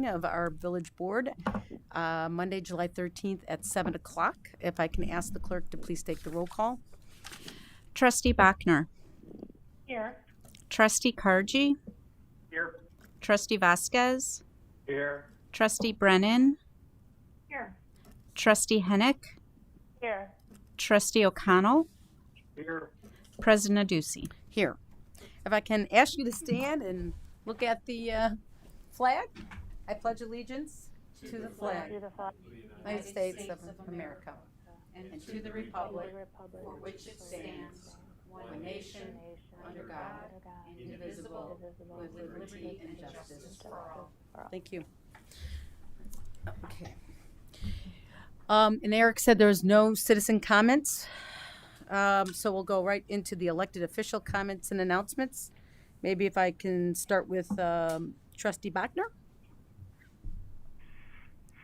meeting of our village board, Monday, July 13th at 7 o'clock. If I can ask the clerk to please take the roll call. Trustee Bachner. Here. Trustee Kargi. Here. Trustee Vasquez. Here. Trustee Brennan. Here. Trustee Hennick. Here. Trustee O'Connell. Here. President Aducey. Here. If I can ask you to stand and look at the flag. I pledge allegiance to the flag of the United States of America and to the republic for which it stands, one nation, under God, indivisible, with liberty and justice for all. Thank you. Okay. And Eric said there was no citizen comments. So we'll go right into the elected official comments and announcements. Maybe if I can start with Trustee Bachner.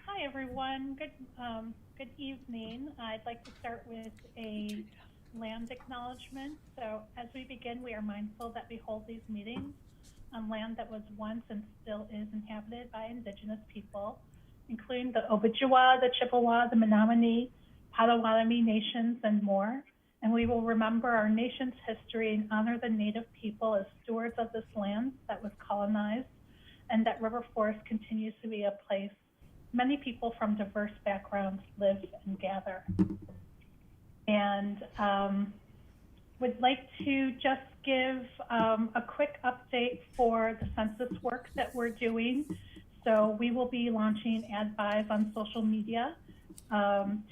Hi, everyone. Good evening. I'd like to start with a land acknowledgement. So as we begin, we are mindful that we hold these meetings on land that was once and still is inhabited by Indigenous people, including the Ojibwa, the Chippewa, the Menominee, Potawatomi nations, and more. And we will remember our nation's history and honor the Native people as stewards of this land that was colonized, and that River Forest continues to be a place many people from diverse backgrounds live and gather. And would like to just give a quick update for the census work that we're doing. So we will be launching ad buys on social media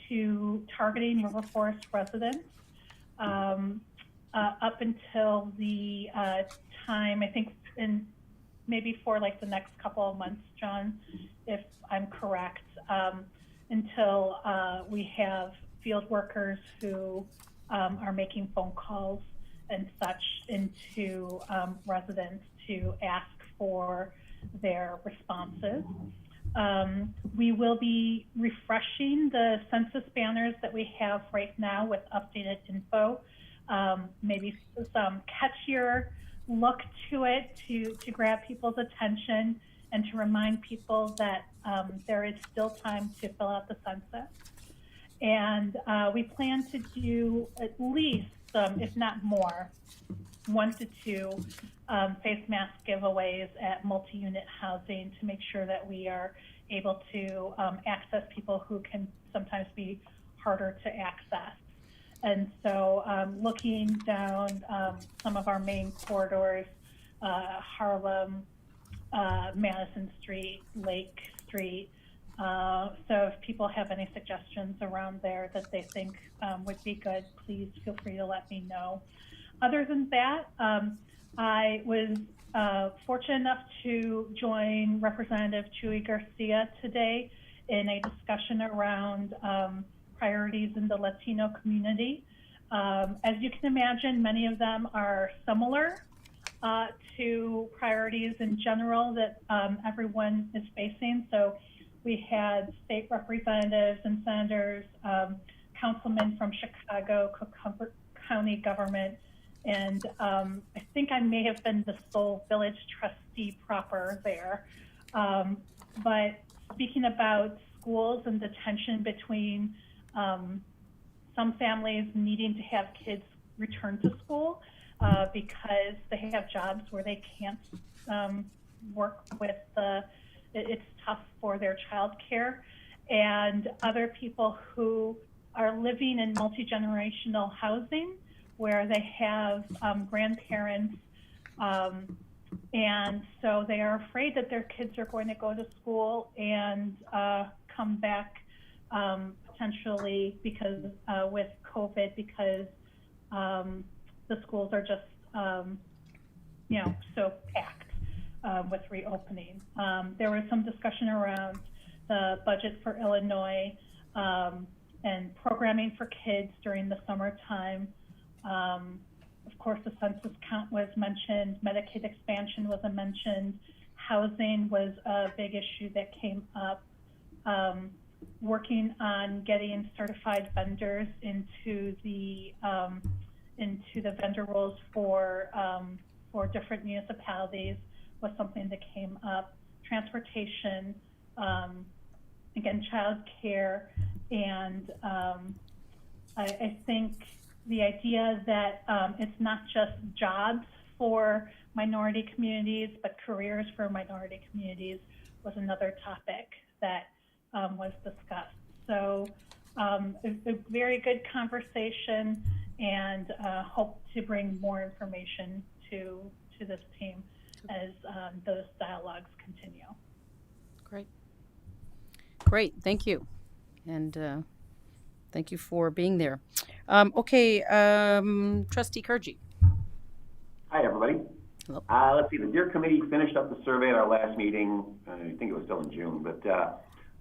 to targeting River Forest residents up until the time, I think maybe for like the next couple of months, John, if I'm correct, until we have field workers who are making phone calls and such into residents to ask for their responses. We will be refreshing the census banners that we have right now with updated info, maybe some catchier look to it to grab people's attention and to remind people that there is still time to fill out the census. And we plan to do at least, if not more, 1 to 2 face mask giveaways at multi-unit housing to make sure that we are able to access people who can sometimes be harder to access. And so looking down some of our main corridors, Harlem, Madison Street, Lake Street. So if people have any suggestions around there that they think would be good, please feel free to let me know. Other than that, I was fortunate enough to join Representative Chuy Garcia today in a discussion around priorities in the Latino community. As you can imagine, many of them are similar to priorities in general that everyone is facing. So we had state representatives and senators, councilmen from Chicago, Cook County government, and I think I may have been the sole village trustee proper there. But speaking about schools and the tension between some families needing to have kids return to school because they have jobs where they can't work with it's tough for their childcare, and other people who are living in multi-generational housing where they have grandparents, and so they are afraid that their kids are going to go to school and come back potentially because with COVID, because the schools are just so packed with reopening. There was some discussion around the budget for Illinois and programming for kids during the summertime. Of course, the census count was mentioned, Medicaid expansion was mentioned, housing was a big issue that came up. Working on getting certified vendors into the vendor rolls for different municipalities was something that came up. transportation, again, child care, and I think the idea that it's not just jobs for minority communities, but careers for minority communities was another topic that was discussed. So a very good conversation, and hope to bring more information to this team as those dialogues continue. Great. Great, thank you. And thank you for being there. Okay, Trustee Kurji. Hi, everybody. Hello. Let's see, the Deer Committee finished up the survey at our last meeting. I think it was still in June, but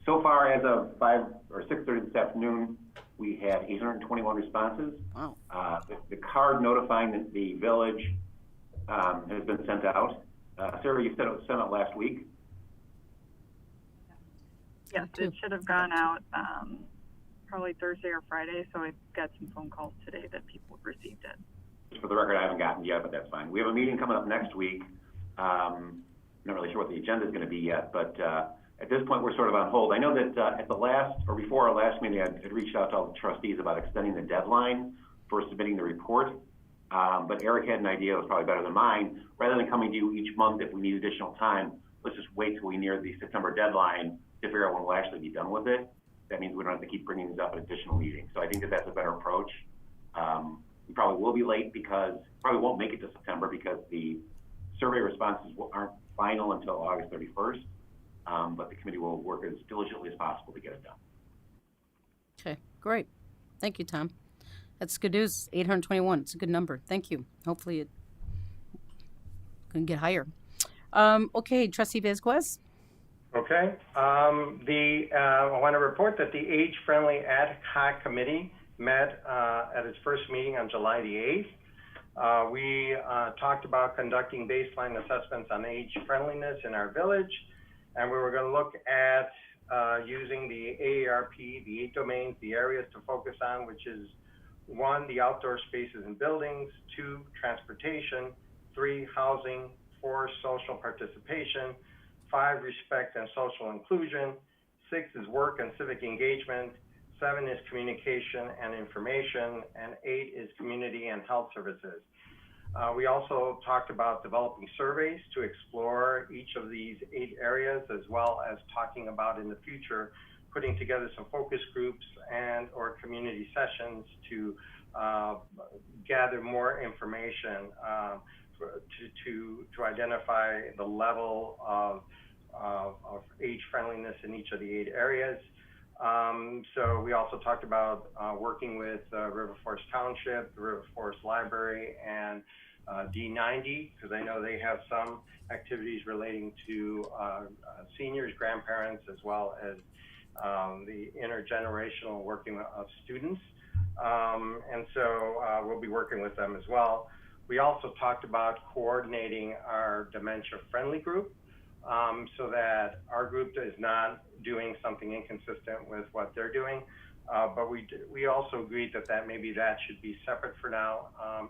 so far as of 5 or 6:30 this afternoon, we had 821 responses. Wow. The card notifying the village has been sent out. Sarah, you said it was sent out last week. Yes, it should have gone out probably Thursday or Friday, so I've got some phone calls today that people have received it. For the record, I haven't gotten yet, but that's fine. We have a meeting coming up next week. Not really sure what the agenda is going to be yet, but at this point, we're sort of on hold. I know that at the last, or before our last meeting, I had reached out to all the trustees about extending the deadline for submitting the report. But Eric had an idea that was probably better than mine. Rather than coming to you each month if we need additional time, let's just wait till we near the September deadline to figure out when we'll actually be done with it. That means we don't have to keep bringing these up at additional meetings. So I think that that's a better approach. We probably will be late because, probably won't make it to September because the survey responses aren't final until August 31st. But the committee will work as diligently as possible to get it done. Okay, great. Thank you, Tom. That's good news. 821. It's a good number. Thank you. Hopefully it can get higher. Okay, Trustee Vasquez. Okay. I want to report that the Age-Friendly Ad Hoc Committee met at its first meeting on July the 8th. We talked about conducting baseline assessments on age friendliness in our village, and we were going to look at using the AARP, the 8 domains, the areas to focus on, which is 1, the outdoor spaces and buildings, 2, transportation, 3, housing, 4, social participation, 5, respect and social inclusion, 6 is work and civic engagement, 7 is communication and information, and 8 is community and health services. We also talked about developing surveys to explore each of these 8 areas, as well as talking about in the future putting together some focus groups and or community sessions to gather more information to identify the level of age friendliness in each of the 8 areas. So we also talked about working with River Forest Township, the River Forest Library, and D90, because I know they have some activities relating to seniors, grandparents, as well as the intergenerational working of students. And so we'll be working with them as well. We also talked about coordinating our dementia-friendly group, so that our group is not doing something inconsistent with what they're doing. But we also agreed that maybe that should be separate for now,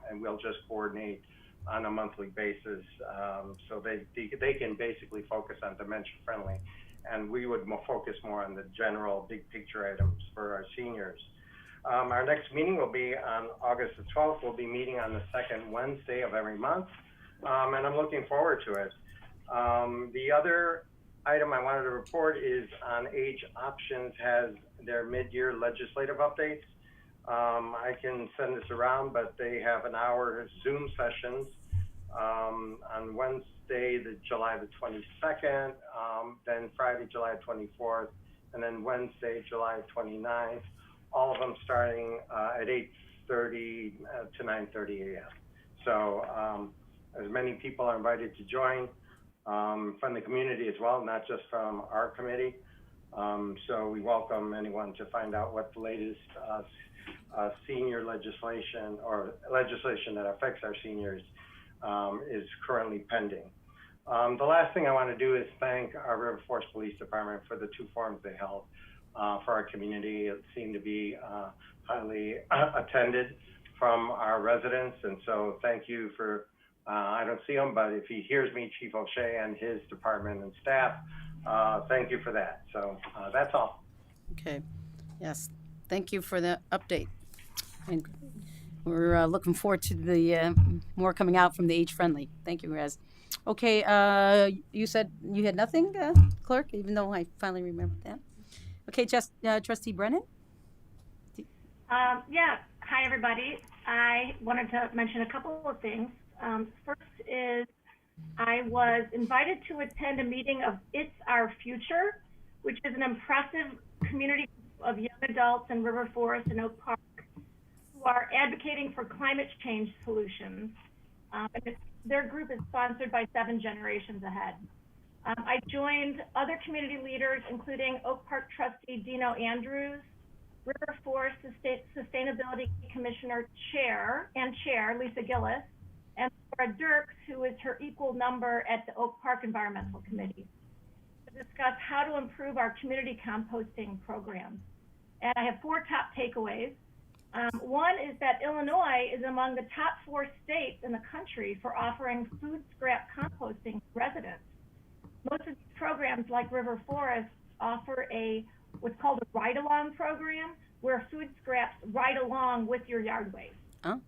and we'll just coordinate on a monthly basis, so they can basically focus on dementia-friendly, and we would focus more on the general big picture items for our seniors. Our next meeting will be on August the 12th. We'll be meeting on the second Wednesday of every month, and I'm looking forward to it. The other item I wanted to report is on Age Options has their mid-year legislative updates. I can send this around, but they have an hour Zoom sessions on Wednesday, July the 22nd, then Friday, July 24th, and then Wednesday, July 29th, all of them starting at 8:30 to 9:30 a.m. So as many people are invited to join from the community as well, not just from our committee. So we welcome anyone to find out what the latest senior legislation or legislation that affects our seniors is currently pending. The last thing I want to do is thank our River Forest Police Department for the 2 forums they held for our community. It seemed to be highly attended from our residents, and so thank you for I don't see him, but if he hears me, Chief O'Shea and his department and staff, thank you for that. So that's all. Okay, yes, thank you for the update. And we're looking forward to the more coming out from the age-friendly. Thank you, Rez. Okay, you said you had nothing, Clerk, even though I finally remembered that. Okay, just Trustee Brennan? Yeah, hi everybody. I wanted to mention a couple of things. First is I was invited to attend a meeting of It's Our Future, which is an impressive community of young adults in River Forest and Oak Park who are advocating for climate change solutions. And their group is sponsored by 7 Generations Ahead. I joined other community leaders, including Oak Park trustee Dino Andrews, River Forest Sustainability Commissioner Chair Lisa Gillis, and Laura Dirks, who is her equal number at the Oak Park Environmental Committee, to discuss how to improve our community composting programs. And I have 4 top takeaways. One is that Illinois is among the top 4 states in the country for offering food scrap composting to residents. Most of these programs, like River Forest, offer what's called a ride-along program, where food scraps ride along with your yard waste. Oh.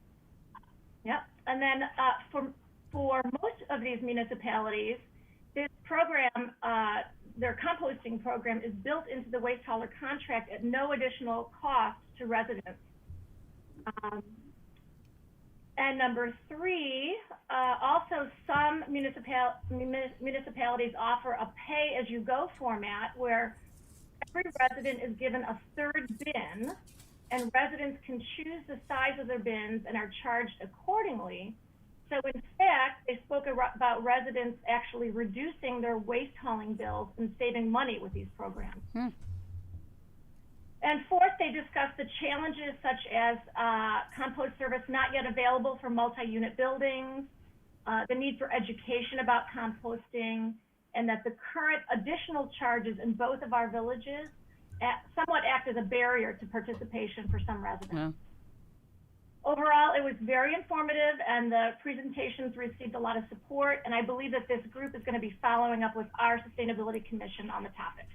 Yep. And then for most of these municipalities, this program, their composting program, is built into the waste hauler contract at no additional cost to residents. And number 3, also some municipalities offer a pay-as-you-go format where every resident is given a 3rd bin, and residents can choose the size of their bins and are charged accordingly. So in fact, they spoke about residents actually reducing their waste hauling bills and saving money with these programs. And 4th, they discussed the challenges such as compost service not yet available for multi-unit buildings, the need for education about composting, and that the current additional charges in both of our villages somewhat act as a barrier to participation for some residents. Yeah. Overall, it was very informative, and the presentations received a lot of support, and I believe that this group is going to be following up with our Sustainability Commission on the topic.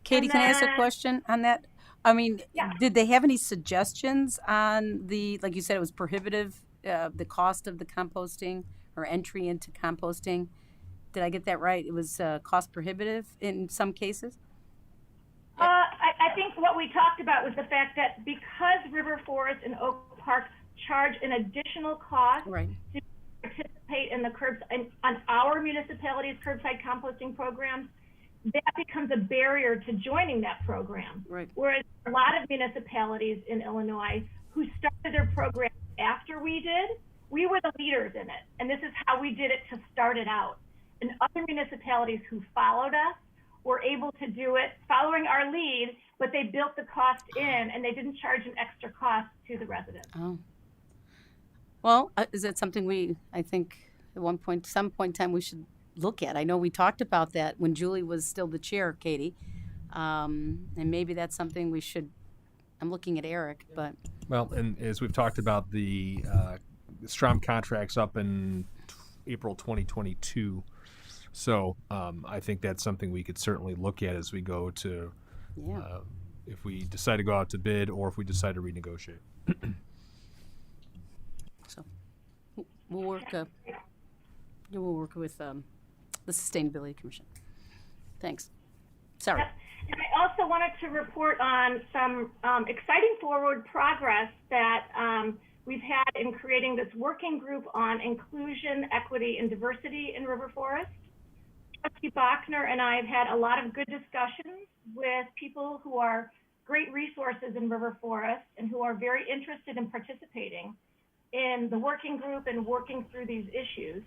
Katie, can I ask a question on that? I mean, Yeah. Did they have any suggestions on like you said, it was prohibitive, the cost of the composting or entry into composting? Did I get that right? It was cost prohibitive in some cases? I think what we talked about was the fact that because River Forest and Oak Park charge an additional cost to participate in the on our municipality's curbside composting programs, that becomes a barrier to joining that program. Right. Whereas a lot of municipalities in Illinois who started their program after we did, we were the leaders in it. And this is how we did it to start it out. And other municipalities who followed us were able to do it following our lead, but they built the cost in and they didn't charge an extra cost to the residents. Oh. Well, is that something I think at some point in time we should look at? I know we talked about that when Julie was still the chair, Katie. And maybe that's something we should, I'm looking at Eric, but. Well, and as we've talked about, the Strom contract's up in April 2022. So I think that's something we could certainly look at as we go to, if we decide to go out to bid or if we decide to renegotiate. So we'll work with the Sustainability Commission. Thanks. Sorry. And I also wanted to report on some exciting forward progress that we've had in creating this working group on inclusion, equity, and diversity in River Forest. Trustee Bachner and I have had a lot of good discussions with people who are great resources in River Forest and who are very interested in participating in the working group and working through these issues.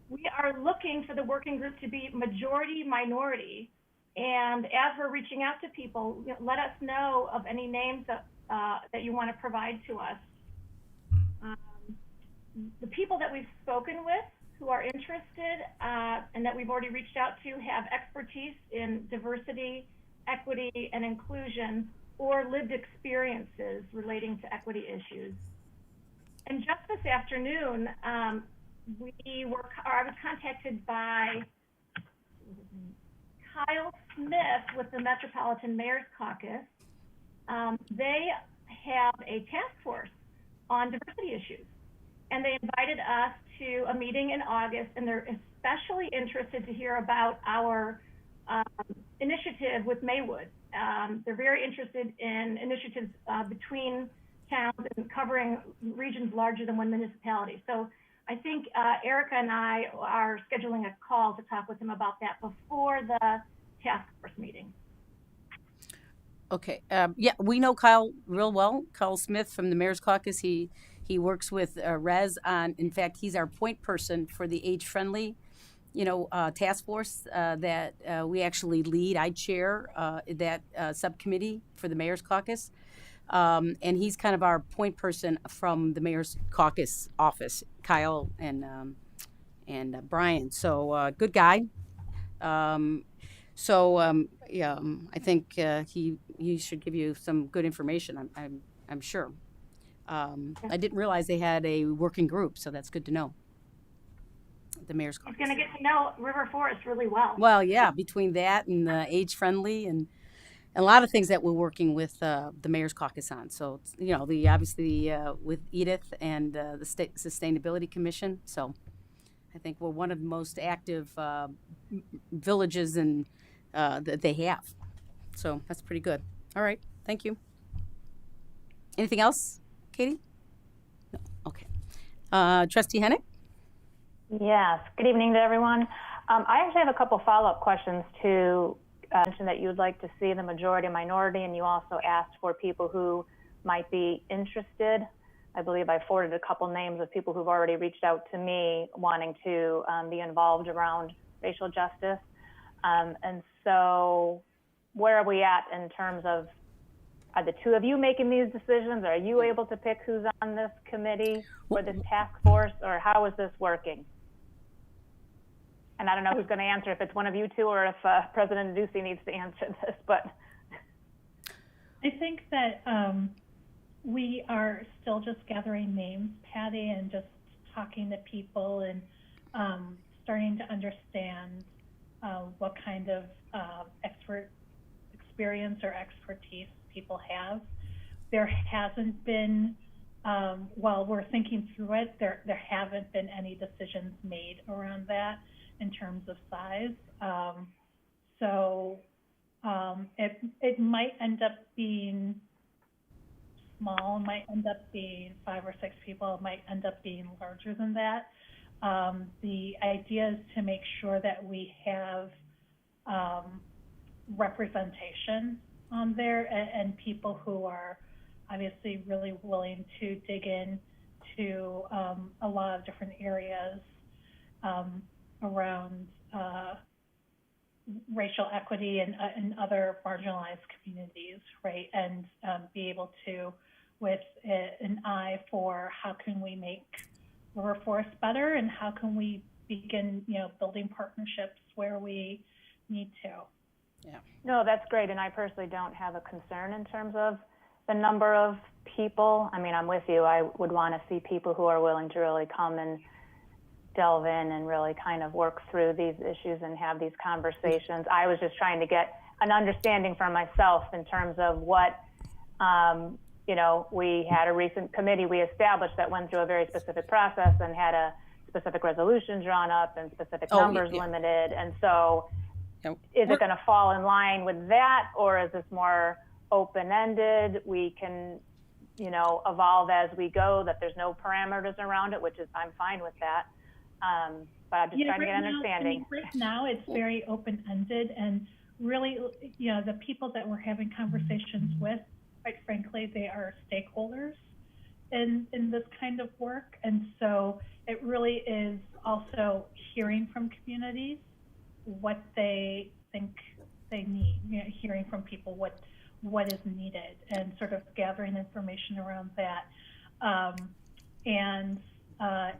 We are looking for the working group to be majority minority, and as we're reaching out to people, let us know of any names that you want to provide to us. The people that we've spoken with who are interested and that we've already reached out to have expertise in diversity, equity, and inclusion, or lived experiences relating to equity issues. And just this afternoon, I was contacted by Kyle Smith with the Metropolitan Mayor's Caucus. They have a task force on diversity issues, and they invited us to a meeting in August, and they're especially interested to hear about our initiative with Maywood. They're very interested in initiatives between towns and covering regions larger than one municipality. So I think Erica and I are scheduling a call to talk with them about that before the task force meeting. Okay. Yeah, we know Kyle real well. Kyle Smith from the Mayor's Caucus. He works with Rez on. In fact, he's our point person for the age-friendly, task force that we actually lead. I chair that subcommittee for the Mayor's Caucus, and he's kind of our point person from the Mayor's Caucus office. Kyle and Brian. So good guy. I think he should give you some good information. I'm sure. I didn't realize they had a working group, so that's good to know. The Mayor's Caucus. He's going to get to know River Forest really well. Well, yeah, between that and the age-friendly and a lot of things that we're working with the Mayor's Caucus on. So, obviously with Edith and the State Sustainability Commission. So I think we're one of the most active villages and that they have. So that's pretty good. All right. Thank you. Anything else, Katie? No. Okay. Trustee Hennick? Yes. Good evening to everyone. I actually have a couple follow-up questions to mention that you would like to see the majority and minority, and you also asked for people who might be interested. I believe I forwarded a couple names of people who've already reached out to me wanting to be involved around racial justice. And so where are we at in terms of, are the two of you making these decisions? Are you able to pick who's on this committee or this task force, or how is this working? And I don't know who's going to answer, if it's one of you two or if President Ducey needs to answer this, but. I think that we are still just gathering names, Patty, and just talking to people and starting to understand what kind of experience or expertise people have. There hasn't been, while we're thinking through it, there haven't been any decisions made around that in terms of size. It might end up being small, might end up being 5 or 6 people, it might end up being larger than that. The idea is to make sure that we have representation on there and people who are obviously really willing to dig in to a lot of different areas around racial equity and other marginalized communities, right? And be able to, with an eye for how can we make River Forest better and how can we begin, building partnerships where we need to. Yeah. No, that's great. And I personally don't have a concern in terms of the number of people. I mean, I'm with you. I would want to see people who are willing to really come and delve in and really kind of work through these issues and have these conversations. I was just trying to get an understanding for myself in terms of what, we had a recent committee we established that went through a very specific process and had a specific resolution drawn up and specific numbers limited. And so is it going to fall in line with that, or is this more open-ended? We can, evolve as we go, that there's no parameters around it, which is, I'm fine with that. But I'm just trying to get an understanding. Right now, it's very open-ended, and really, the people that we're having conversations with, quite frankly, they are stakeholders in this kind of work. And so it really is also hearing from communities what they think they need, hearing from people what is needed and sort of gathering information around that.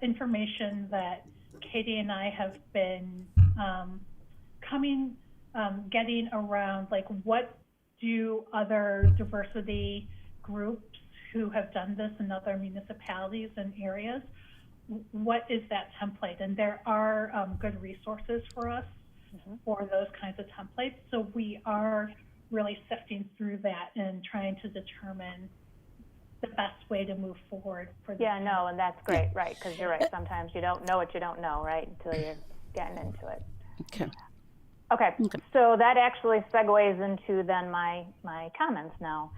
Information that Katie and I have been getting around, like what do other diversity groups who have done this in other municipalities and areas, what is that template? And there are good resources for us for those kinds of templates. So we are really sifting through that and trying to determine the best way to move forward for this. Yeah, no, and that's great, right? Because you're right. Sometimes you don't know what you don't know, right, until you're getting into it. Okay. So that actually segues into then my comments now.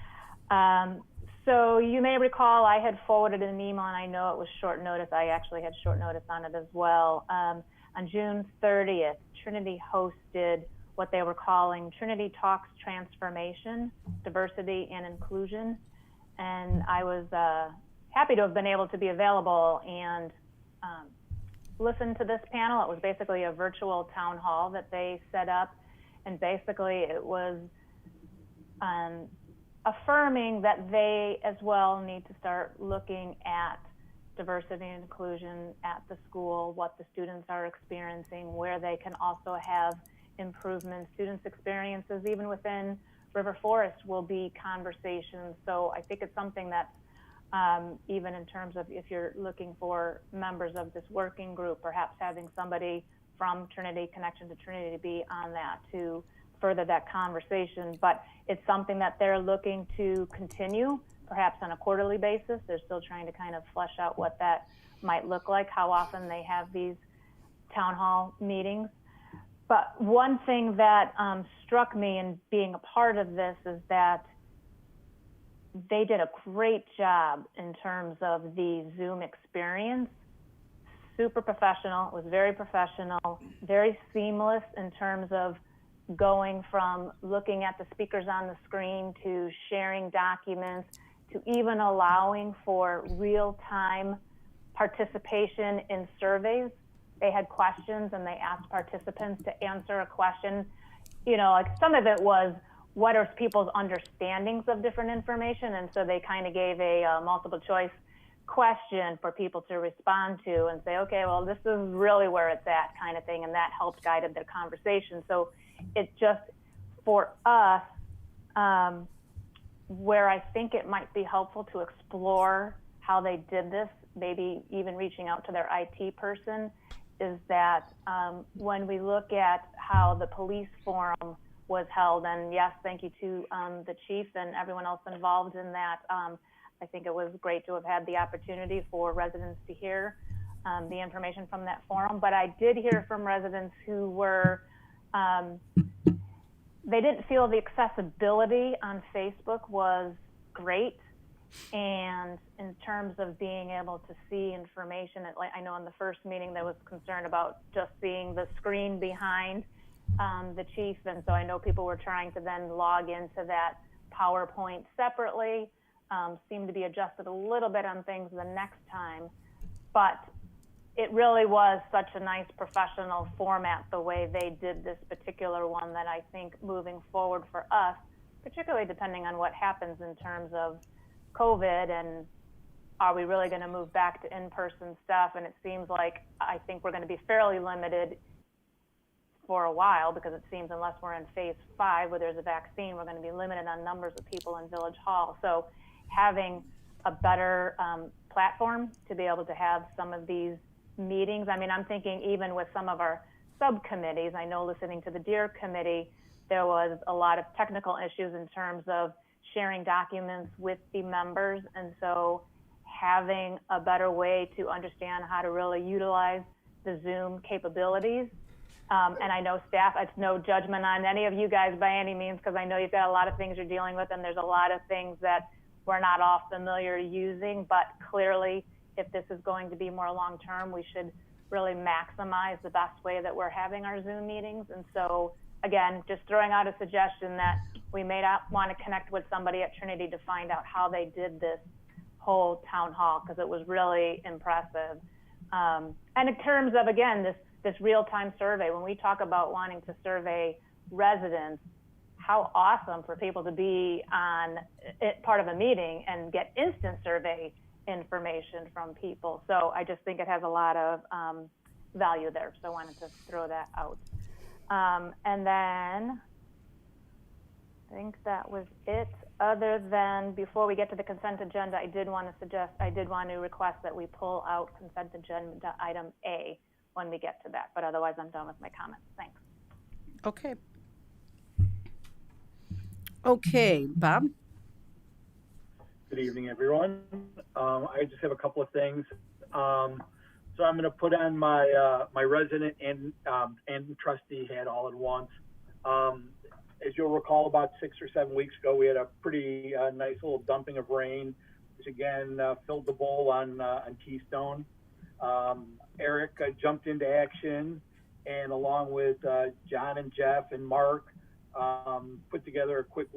So you may recall I had forwarded an email, and I know it was short notice. I actually had short notice on it as well. On June 30th, Trinity hosted what they were calling Trinity Talks Transformation, Diversity and Inclusion. And I was happy to have been able to be available and listen to this panel. It was basically a virtual town hall that they set up. And basically it was affirming that they as well need to start looking at diversity and inclusion at the school, what the students are experiencing, where they can also have improvements. Students' experiences, even within River Forest, will be conversations. So I think it's something that even in terms of if you're looking for members of this working group, perhaps having somebody from Trinity, connection to Trinity, to be on that to further that conversation. But it's something that they're looking to continue, perhaps on a quarterly basis. They're still trying to kind of flesh out what that might look like, how often they have these town hall meetings. But one thing that struck me in being a part of this is that they did a great job in terms of the Zoom experience. Super professional. It was very professional, very seamless in terms of going from looking at the speakers on the screen to sharing documents to even allowing for real-time participation in surveys. They had questions and they asked participants to answer a question. You know, like some of it was, what are people's understandings of different information? And so they kind of gave a multiple choice question for people to respond to and say, okay, well, this is really where it's at, kind of thing. And that helped guide their conversation. So it just, for us, where I think it might be helpful to explore how they did this, maybe even reaching out to their IT person, is that when we look at how the police forum was held, and yes, thank you to the chief and everyone else involved in that. I think it was great to have had the opportunity for residents to hear the information from that forum. But I did hear from residents who were, they didn't feel the accessibility on Facebook was great. And in terms of being able to see information, I know in the first meeting there was concern about just seeing the screen behind the chief. And so I know people were trying to then log into that PowerPoint separately, seemed to be adjusted a little bit on things the next time. But it really was such a nice professional format, the way they did this particular one, that I think moving forward for us, particularly depending on what happens in terms of COVID and are we really going to move back to in-person stuff? And it seems like I think we're going to be fairly limited for a while, because it seems unless we're in phase 5 where there's a vaccine, we're going to be limited on numbers of people in Village Hall. So having a better platform to be able to have some of these meetings. I mean, I'm thinking even with some of our subcommittees, I know listening to the DEER committee, there was a lot of technical issues in terms of sharing documents with the members. And so having a better way to understand how to really utilize the Zoom capabilities. And I know staff, it's no judgment on any of you guys by any means, because I know you've got a lot of things you're dealing with, and there's a lot of things that we're not all familiar using, but clearly if this is going to be more long-term, we should really maximize the best way that we're having our Zoom meetings. And so again, just throwing out a suggestion that we may not want to connect with somebody at Trinity to find out how they did this whole town hall, because it was really impressive. And in terms of, again, this real-time survey, when we talk about wanting to survey residents, how awesome for people to be on part of a meeting and get instant survey information from people. So I just think it has a lot of value there. So I wanted to throw that out. And then think that was it, other than before we get to the consent agenda, I did want to request that we pull out consent agenda item A when we get to that, but otherwise I'm done with my comments. Thanks. Okay. Okay, Bob? Good evening, everyone. I just have a couple of things. So I'm going to put on my my resident and trustee hat all at once. As you'll recall, about 6 or 7 weeks ago, we had a pretty nice little dumping of rain, which again filled the bowl on Keystone. Eric jumped into action, and along with John and Jeff and Mark, put together a quick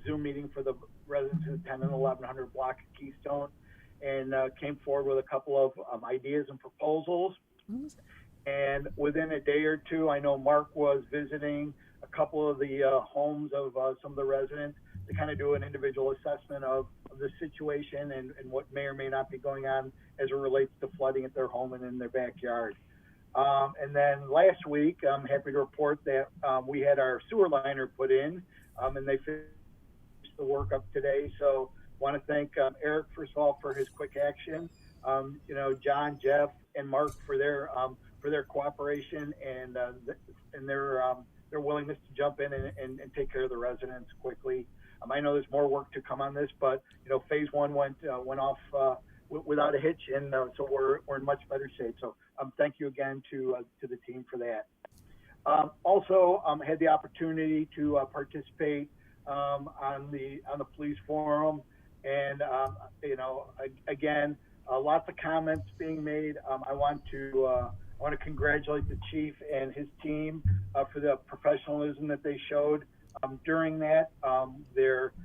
Zoom meeting for the residents of the 10 and 1100 block of Keystone, and came forward with a couple of ideas and proposals. And within a day or two, I know Mark was visiting a couple of the homes of some of the residents to kind of do an individual assessment of the situation and what may or may not be going on as it relates to flooding at their home and in their backyard. And then last week, I'm happy to report that we had our sewer liner put in, and they finished the work up today. So want to thank Eric, first of all, for his quick action. John, Jeff, and Mark for their cooperation and their willingness to jump in and take care of the residents quickly. I know there's more work to come on this, but phase one went off without a hitch, and so we're in much better shape. So thank you again to the team for that. Also, had the opportunity to participate on the police forum, and again, lots of comments being made. I want to congratulate the chief and his team for the professionalism that they showed during that. Their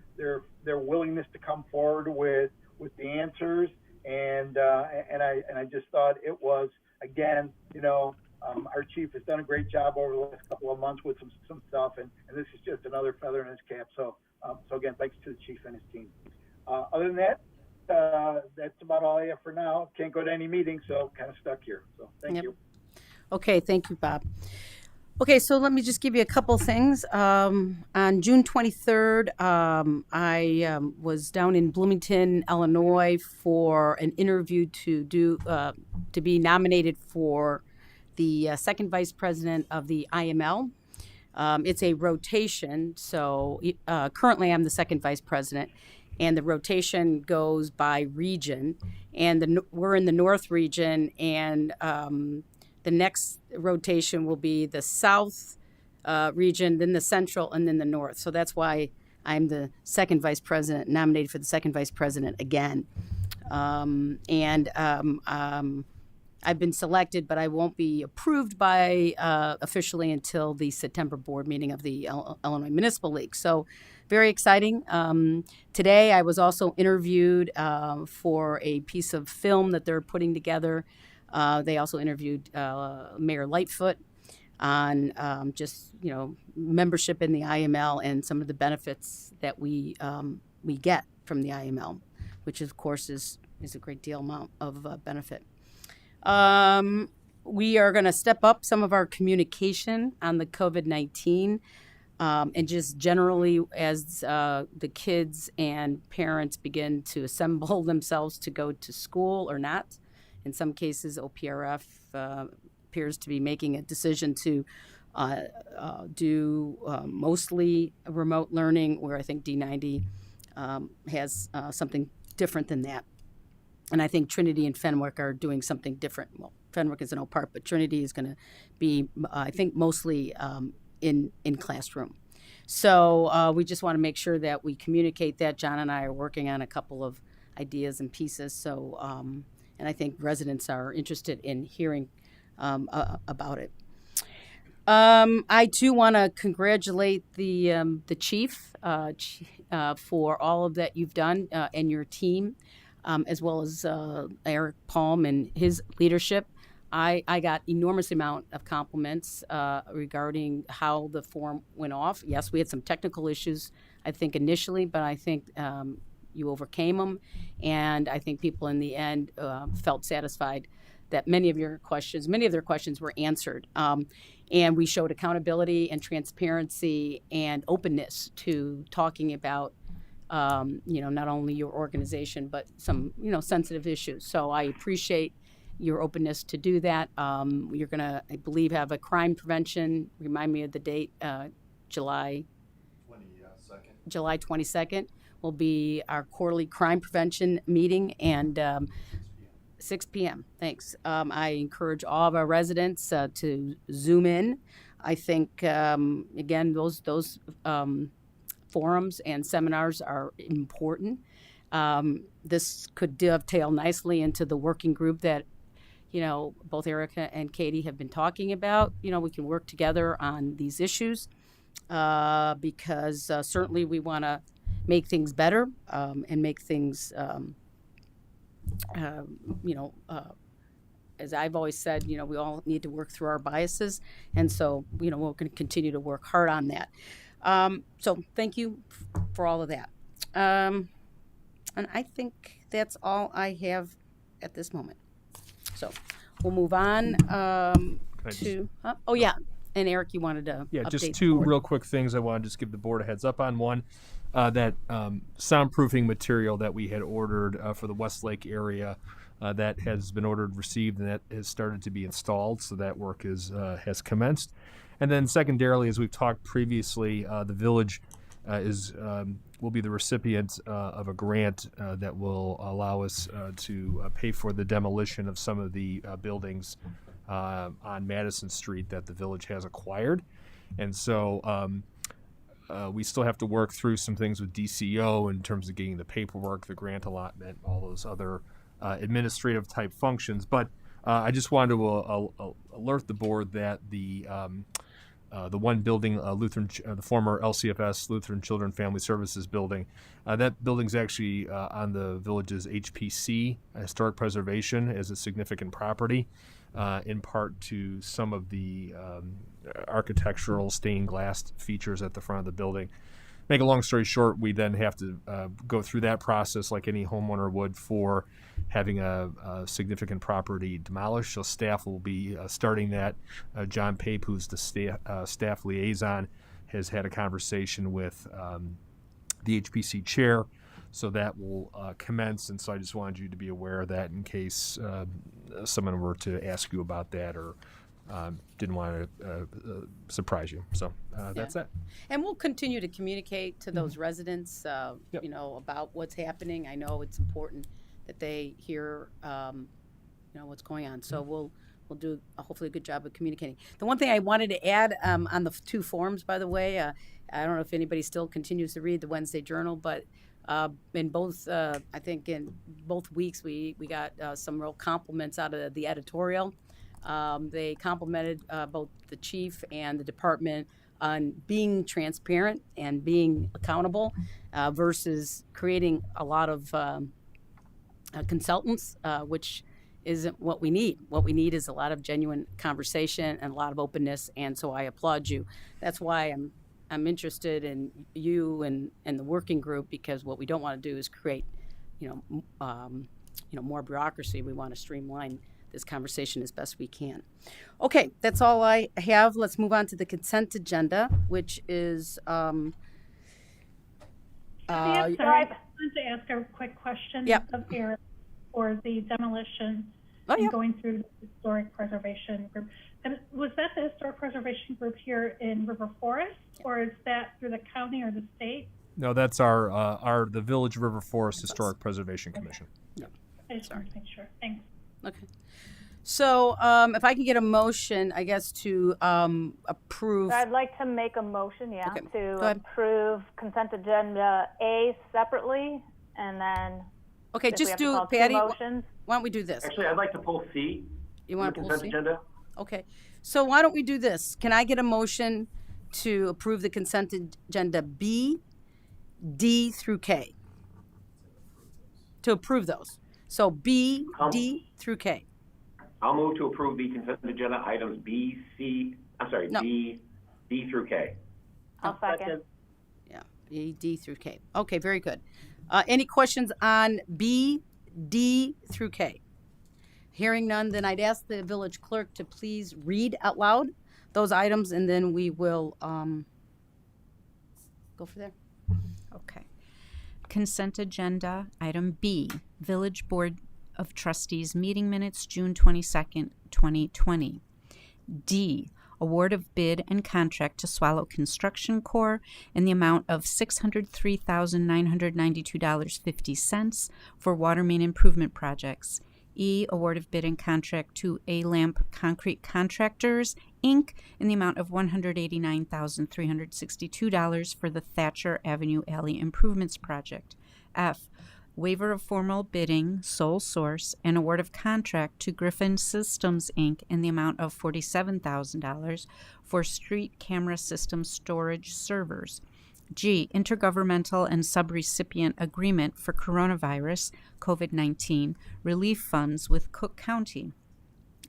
willingness to come forward with the answers, and I just thought it was, again, our chief has done a great job over the last couple of months with some stuff, and this is just another feather in his cap. So again, thanks to the chief and his team. Other than that, that's about all I have for now. Can't go to any meetings, so kind of stuck here. So thank you. Okay, thank you, Bob. Okay, so let me just give you a couple things. On June 23rd, I was down in Bloomington, Illinois, for an interview to be nominated for the second vice president of the IML. It's a rotation, so currently I'm the second vice president, and the rotation goes by region, and we're in the North region, and the next rotation will be the South region, then the Central, and then the North. So that's why I'm the second vice president, nominated for the second vice president again. I've been selected, but I won't be approved by officially until the September board meeting of the Illinois Municipal League. So very exciting. Today I was also interviewed for a piece of film that they're putting together. They also interviewed Mayor Lightfoot on membership in the IML and some of the benefits that we get from the IML, which of course is a great deal amount of benefit. We are going to step up some of our communication on the COVID-19 and just generally as the kids and parents begin to assemble themselves to go to school or not. In some cases, OPRF appears to be making a decision to do mostly remote learning, where I think D90 has something different than that. And I think Trinity and Fenwick are doing something different. Well, Fenwick is in Oak Park, but Trinity is going to be, I think, mostly in classroom. So we just want to make sure that we communicate that. John and I are working on a couple of ideas and pieces. So, and I think residents are interested in hearing about it. I too want to congratulate the chief for all of that you've done and your team. As well as Eric Palm and his leadership. I got enormous amount of compliments regarding how the forum went off. Yes, we had some technical issues, I think, initially, but I think you overcame them. And I think people in the end felt satisfied that many of their questions were answered. And we showed accountability and transparency and openness to talking about, not only your organization, but some, sensitive issues. So I appreciate your openness to do that. You're going to, I believe, have a crime prevention, remind me of the date, July 22nd will be our quarterly crime prevention meeting, and 6 p.m. Thanks. I encourage all of our residents to Zoom in. I think, again, those forums and seminars are important. This could dovetail nicely into the working group that, both Erica and Katie have been talking about. We can work together on these issues because certainly we want to make things better and make things, as I've always said, we all need to work through our biases. And so, we're going to continue to work hard on that. So thank you for all of that. And I think that's all I have at this moment. So we'll move on to, oh yeah. And Eric, you wanted to update just the two board. real quick things I want to just give the board a heads up on. One, that soundproofing material that we had ordered for the Westlake area that has been ordered, received, and that has started to be installed. So that work has commenced. And then secondarily, as we've talked previously, the village will be the recipient of a grant that will allow us to pay for the demolition of some of the buildings on Madison Street that the village has acquired. And so we still have to work through some things with DCO in terms of getting the paperwork, the grant allotment, all those other administrative type functions. But I just wanted to alert the board that the one building, the former LCFS Lutheran Children Family Services building, that building's actually on the village's HPC, Historic Preservation, as a significant property, in part to some of the architectural stained glass features at the front of the building. Make a long story short, we then have to go through that process like any homeowner would for having a significant property demolished. So staff will be starting that. John Pape, who's the staff liaison, has had a conversation with the HPC chair. So that will commence. And so I just wanted you to be aware of that in case someone were to ask you about that or didn't want to surprise you. So that's that. And we'll continue to communicate to those residents, about what's happening. I know it's important that they hear, what's going on. So we'll do hopefully a good job of communicating. The one thing I wanted to add on the two forums, by the way, I don't know if anybody still continues to read the Wednesday Journal, but in both, I think in both weeks, we got some real compliments out of the editorial. They complimented both the chief and the department on being transparent and being accountable versus creating a lot of consultants, which isn't what we need. What we need is a lot of genuine conversation and a lot of openness, and so I applaud you. That's why I'm interested in you and the working group, because what we don't want to do is create, more bureaucracy. We want to streamline this conversation as best we can. Okay, that's all I have. Let's move on to the consent agenda, which is. Sorry, I wanted to ask a quick question of Eric for the demolition and going through the historic preservation group. And was that the historic preservation group here in River Forest, or is that through the county or the state? No, that's the Village River Forest Historic Preservation Commission. Yeah. I just wanted to make sure. Thanks. Okay. So if I can get a motion, I guess, to approve. So I'd like to make a motion, Okay. to Go ahead. approve consent agenda A separately, and then Okay, if we just have to do, call two Patty, motions. why don't we do this? Actually, I'd like to pull C. You want to the pull consent C? agenda? Okay, so why don't we do this? Can I get a motion to approve the consent agenda B, D through K? To approve those. So B, D through K. I'll move to approve the consent agenda items B, D through K. I'll second. Yeah, B, D through K. Okay, very good. Any questions on B, D through K? Hearing none, then I'd ask the village clerk to please read out loud those items, and then we will go for there. Okay. Consent agenda, item B, Village Board of Trustees meeting minutes, June 22nd, 2020. D, award of bid and contract to Swallow Construction Corp. in the amount of $603,992.50 for water main improvement projects. E, award of bid and contract to A-Lamp Concrete Contractors, Inc. in the amount of $189,362 for the Thatcher Avenue Alley Improvements Project. F, waiver of formal bidding, sole source, and award of contract to Griffin Systems, Inc. in the amount of $47,000 for street camera system storage servers. G, intergovernmental and subrecipient agreement for coronavirus COVID-19 relief funds with Cook County.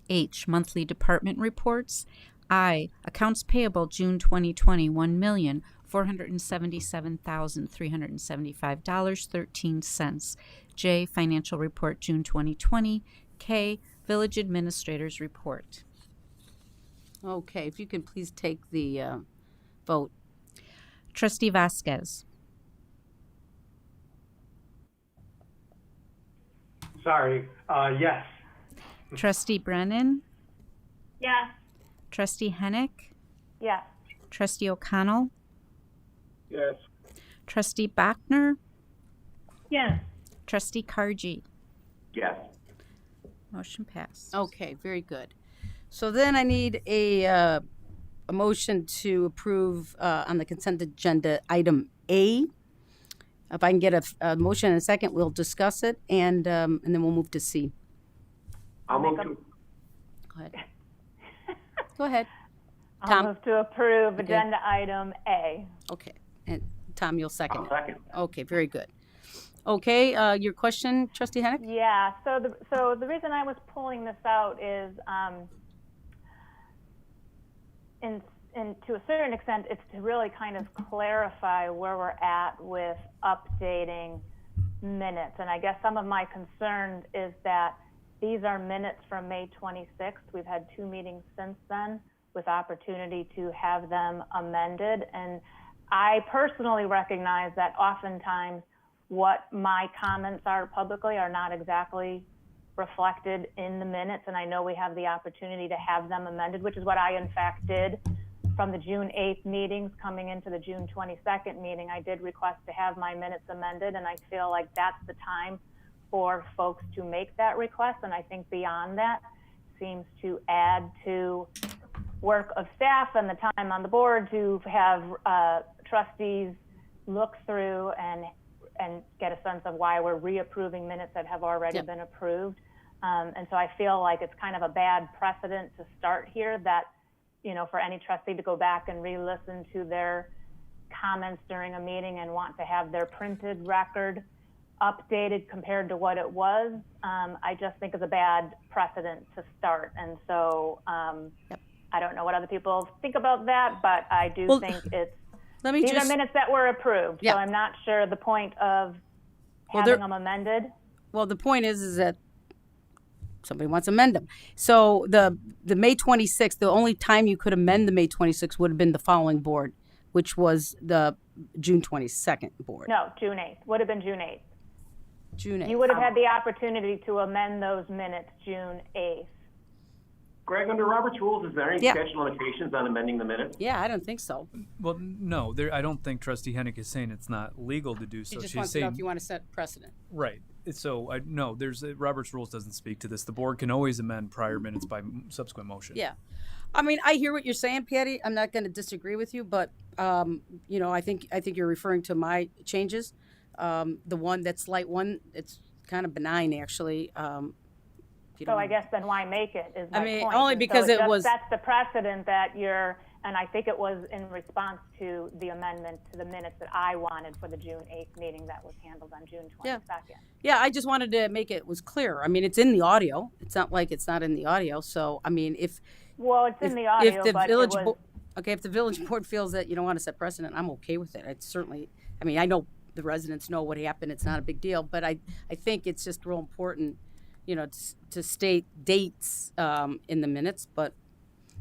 H, monthly department reports. I, accounts payable June 2020, $1,477,375.13. J, financial report June 2020. K, village administrator's report. Okay, if you can please take the vote. Trustee Vasquez. Sorry, yes. Trustee Brennan. Yes. Trustee Hennick. Yes. Trustee O'Connell. Yes. Trustee Bachner. Yes. Trustee Kargi. Yes. Motion passed. Okay, very good. So then I need a motion to approve on the consent agenda item A. If I can get a motion in a second, we'll discuss it, and then we'll move to C. I'll move to. Go ahead. Go ahead. I'll Tom? move to approve Okay. agenda item A. Okay, and Tom, you'll second I'll it. second. Okay, very good. Okay, your question, Trustee Hennick? Yeah, so the reason I was pulling this out is, in to a certain extent, it's to really kind of clarify where we're at with updating minutes. And I guess some of my concern is that these are minutes from May 26th. We've had 2 meetings since then with opportunity to have them amended. And I personally recognize that oftentimes what my comments are publicly are not exactly reflected in the minutes. And I know we have the opportunity to have them amended, which is what I in fact did from the June 8th meetings coming into the June 22nd meeting. I did request to have my minutes amended, and I feel like that's the time for folks to make that request. And I think beyond that seems to add to work of staff and the time on the board to have trustees look through and get a sense of why we're reapproving minutes that have already Yep. been approved. And so I feel like it's kind of a bad precedent to start here that, you know, for any trustee to go back and re-listen to their comments during a meeting and want to have their printed record updated compared to what it was, I just think is a bad precedent to start. And so Yep. I don't know what other people think about that, but I do Well, think it's, Let me these just, are minutes that were approved. Yeah. So I'm not sure the point of Well, having there- them amended. well, the point is that somebody wants to amend them. So the May 26th, the only time you could amend the May 26th would have been the following board, which was the June 22nd board. No, June 8th. Would have been June 8th. June 8th. You would have had the opportunity to amend those minutes June 8th. Greg, under Robert's rules, is there any Yeah. statute of limitations on amending the minutes? Yeah, I don't think so. Well, no, I don't think Trustee Hennick is saying it's not legal to do so. She just She's wants to know saying if you want to set precedent. right. So no, Robert's rules doesn't speak to this. The board can always amend prior minutes by subsequent motion. Yeah. I mean, I hear what you're saying, Patty. I'm not going to disagree with you, but you know, I think you're referring to my changes. The one, that slight one, it's kind of benign, actually. You So don't- I guess then why make it is my I mean, point. only And because so it was- that's the precedent that and I think it was in response to the amendment to the minutes that I wanted for the June 8th meeting that was handled on June 22nd. Yeah, I just wanted to make it was clear. I mean, it's in the audio. It's not like it's not in the audio. So, I mean, Well, it's in the audio, but it was, if the village board feels that you don't want to set precedent, I'm okay with it. It's certainly, I mean, I know the residents know what happened. It's not a big deal, but I think it's just real important, you know, to state dates in the minutes. But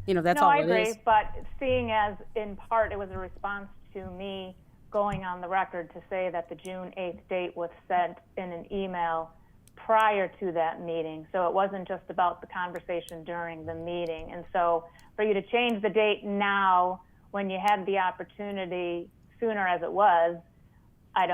that's No, all I it agree, is. but seeing as in part it was a response to me going on the record to say that the June 8th date was sent in an email prior to that meeting. So it wasn't just about the conversation during the meeting. And so for you to change the date now when you had the opportunity sooner as it was, I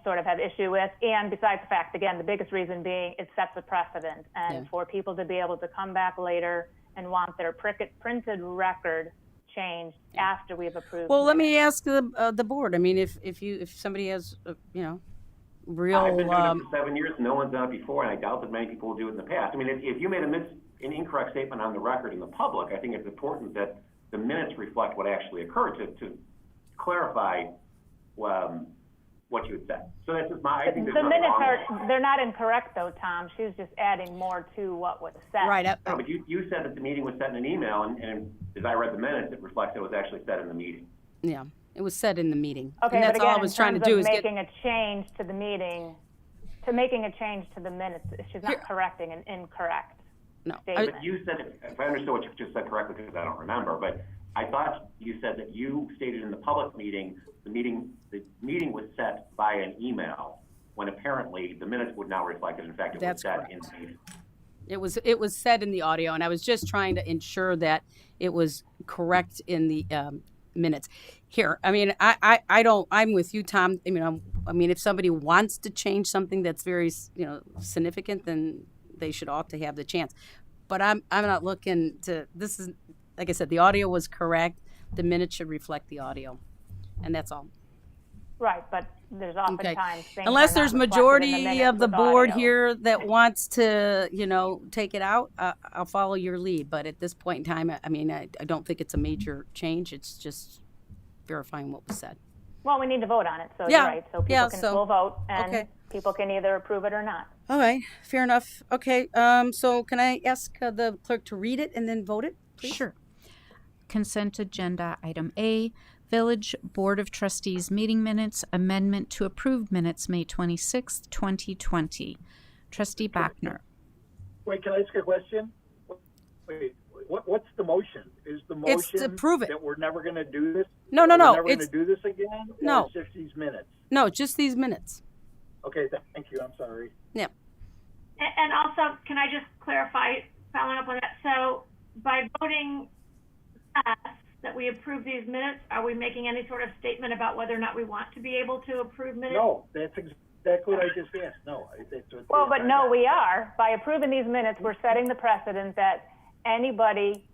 sort of have issue with. And besides the fact, again, the biggest reason being it sets a precedent. And for people to be able to come back later and want their printed record changed after we've approved. Well, let me ask the board. I mean, if somebody has, real. I've been doing it for 7 years. No one's done it before, and I doubt that many people will do it in the past. I mean, if you made an incorrect statement on the record in the public, I think it's important that the minutes reflect what actually occurred to clarify what you had said. So that's just I think there's the nothing minutes wrong they're not incorrect though, Tom. She was just adding more to what was said. Right. No, but you said that the meeting was set in an email, and as I read the minutes, it reflects it was actually said in the meeting. Yeah, it was said in the meeting. Okay, and that's but again, all I was in trying to terms do of is making a change to the meeting, to making a change to the minutes, she's not correcting an incorrect statement. But you said, if I understood what you just said correctly, because I don't remember, but I thought you said that you stated in the public meeting, the meeting was set by an email, when apparently the minutes would now reflect it. In fact, it was set in the meeting. It was said in the audio, and I was just trying to ensure that it was correct in the minutes. Here, I mean, I'm with you, Tom. I mean, if somebody wants to change something that's very, significant, then they should ought to have the chance. But I'm not looking to. This is, like I said, the audio was correct. The minutes should reflect the audio, and that's all. Right, but there's oftentimes things unless are not there's reflected majority in the minutes of the with board audio. here that wants to, take it out, I'll follow your lead. But at this point in time, I mean, I don't think it's a major change. It's just verifying what was said. Well, we need to vote on it, so Yeah. you're right. So people can still vote, and okay. people can either approve it or not. All right, fair enough. Okay, so can I ask the clerk to read it and then vote it, please? Sure. Consent agenda item A, Village Board of Trustees meeting minutes, amendment to approved minutes, May 26th, 2020. Trustee Bachner. Wait, can I ask a question? Wait, what's the motion? Is the motion It's to prove it. that we're never going to do this? No. We're never going It's to do this again? No. Or it's just these minutes? no, just these minutes. Okay, thank you. I'm sorry. Yeah. And also, can I just clarify, following up on that? So by voting that we approve these minutes, are we making any sort of statement about whether or not we want to be able to approve minutes? No, that's exactly what I just asked. No. Well, but no, we are. By approving these minutes, we're setting the precedent that anybody,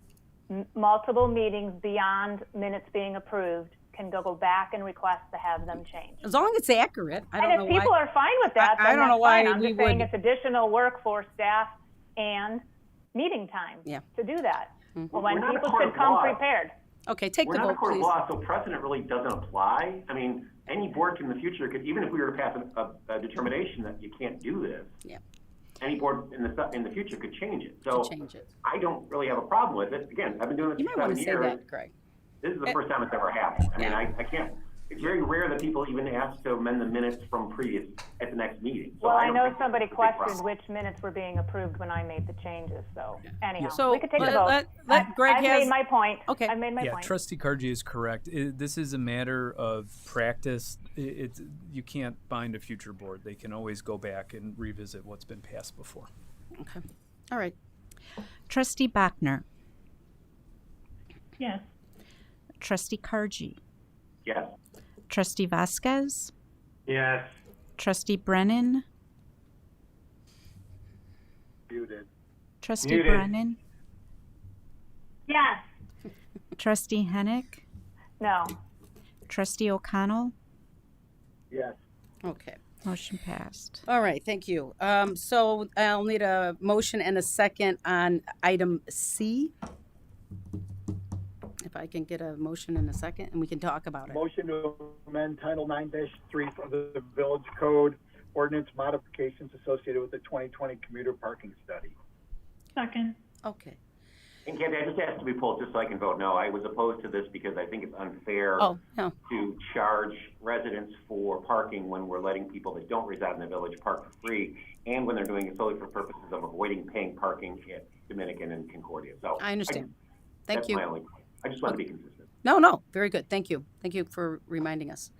multiple meetings beyond minutes being approved, can go back and request to have them changed. As long as it's accurate. I don't And know if people why. are fine with that, I then don't know that's why fine. I'm we just saying would- it's additional work for staff and meeting time to do that. Well, when We're not a people court should of come law. prepared. Okay, take We're the not a vote, court of please. law, so precedent really doesn't apply. I mean, any board in the future could, even if we were to pass a determination that you can't do this, any board in the future could change it. So change it. I don't really have a problem with it. Again, I've been doing this You for might want 7 to say years. that, Greg. This is the first time it's ever happened. I mean, I can't. It's very rare that people even ask to amend the minutes from previous at the next meeting. So Well, I don't know think somebody it's a big problem. questioned which minutes were being approved when I made the changes, so anyhow, So we could take the vote. let Greg I've has. made my point. Okay. I've made my Yeah, point. Trustee Karji is correct. This is a matter of practice. You can't bind a future board. They can always go back and revisit what's been passed before. Okay. All right. Trustee Bachner. Yes. Trustee Karji. Yes. Trustee Vasquez. Yes. Trustee Brennan. Muted. Trustee Muted. Brennan. Yes. Trustee Hennick. No. Trustee O'Connell. Yes. Okay. Motion passed. All right. Thank you. So I'll need a motion and a second on item C. If I can get a motion and a second, and we can talk about it. Motion to amend Title 9-3 for the Village Code ordinance modifications associated with the 2020 commuter parking study. Second. Okay. And Kathy, I just asked to be pulled just so I can vote no. I was opposed to this because I think it's unfair Oh, no. to charge residents for parking when we're letting people that don't reside in the village park for free, and when they're doing it solely for purposes of avoiding paying parking at Dominican and Concordia. So I understand. Thank you. That's my only point. I just want to be consistent. No, very good. Thank you. Thank you for reminding us.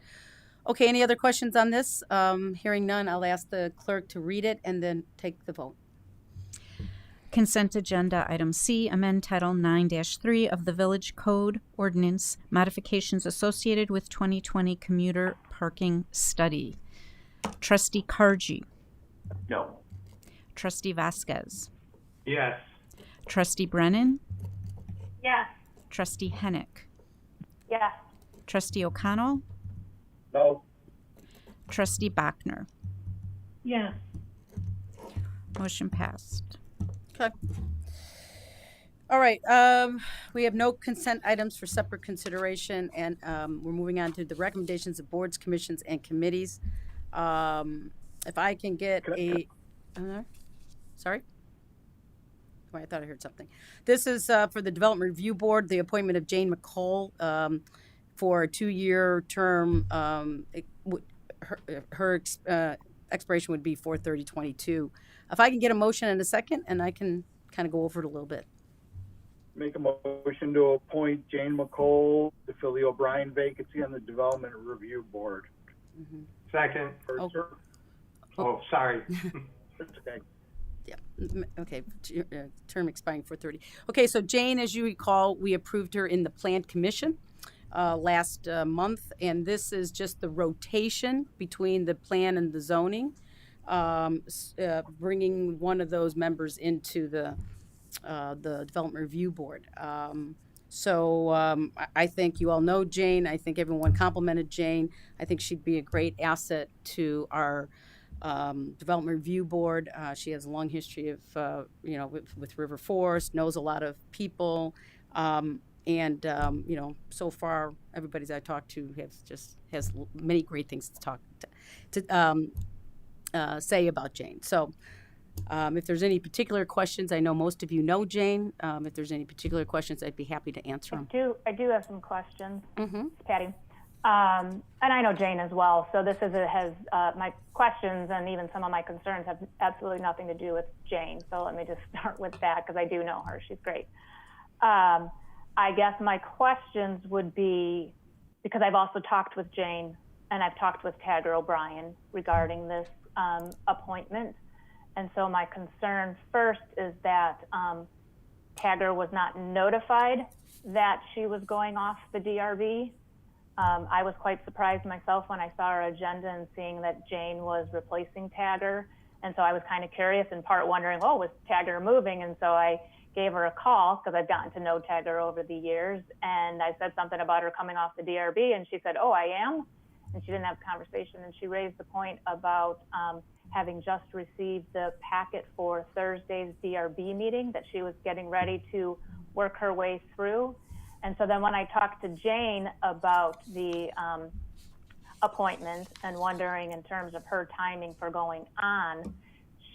Okay, any other questions on this? Hearing none, I'll ask the clerk to read it and then take the vote. Consent agenda item C, amend Title 9-3 of the Village Code Ordinance, modifications associated with 2020 commuter parking study. Trustee Kargi. No. Trustee Vasquez. Yes. Trustee Brennan. Yes. Trustee Hennick. Yes. Trustee O'Connell. No. Trustee Bachner. Yes. Motion passed. Okay. All right, we have no consent items for separate consideration, and we're moving on to the recommendations of boards, commissions, and committees. If I can get sorry? Oh, I thought I heard something. This is for the Development Review Board, the appointment of Jane McCall for a 2-year term. Her expiration would be 4/30/22. If I can get a motion in a second, and I can kind of go over it a little bit. Make a motion to appoint Jane McCall to fill the O'Brien vacancy on the Development Review Board. Mm-hmm. Second. Oh, sorry. That's okay. Yeah. Okay. Term expiring 4/30. Okay. So Jane, as you recall, we approved her in the Plan Commission last month, and this is just the rotation between the plan and the zoning, bringing one of those members into the Development Review Board. I think you all know Jane. I think everyone complimented Jane. I think she'd be a great asset to our Development Review Board. She has a long history of, with River Forest, knows a lot of people. So far, everybody I talked to has many great things to say about Jane. So if there's any particular questions, I know most of you know Jane. If there's any particular questions, I'd be happy to answer them. I do have some questions, Mm-hmm. Patty. And I know Jane as well, so this has my questions and even some of my concerns have absolutely nothing to do with Jane. So let me just start with that because I do know her. She's great. I guess my questions would be, because I've also talked with Jane and I've talked with Tagger O'Brien regarding this appointment. And so my concern first is that Tagger was not notified that she was going off the DRB. I was quite surprised myself when I saw her agenda and seeing that Jane was replacing Tagger. And so I was kind of curious, in part wondering, was Tagger moving? And so I gave her a call because I've gotten to know Tagger over the years. And I said something about her coming off the DRB. And she said, oh, I am. And she didn't have a conversation. And she raised the point about having just received the packet for Thursday's DRB meeting, that she was getting ready to work her way through. And so then when I talked to Jane about the appointment and wondering in terms of her timing for going on,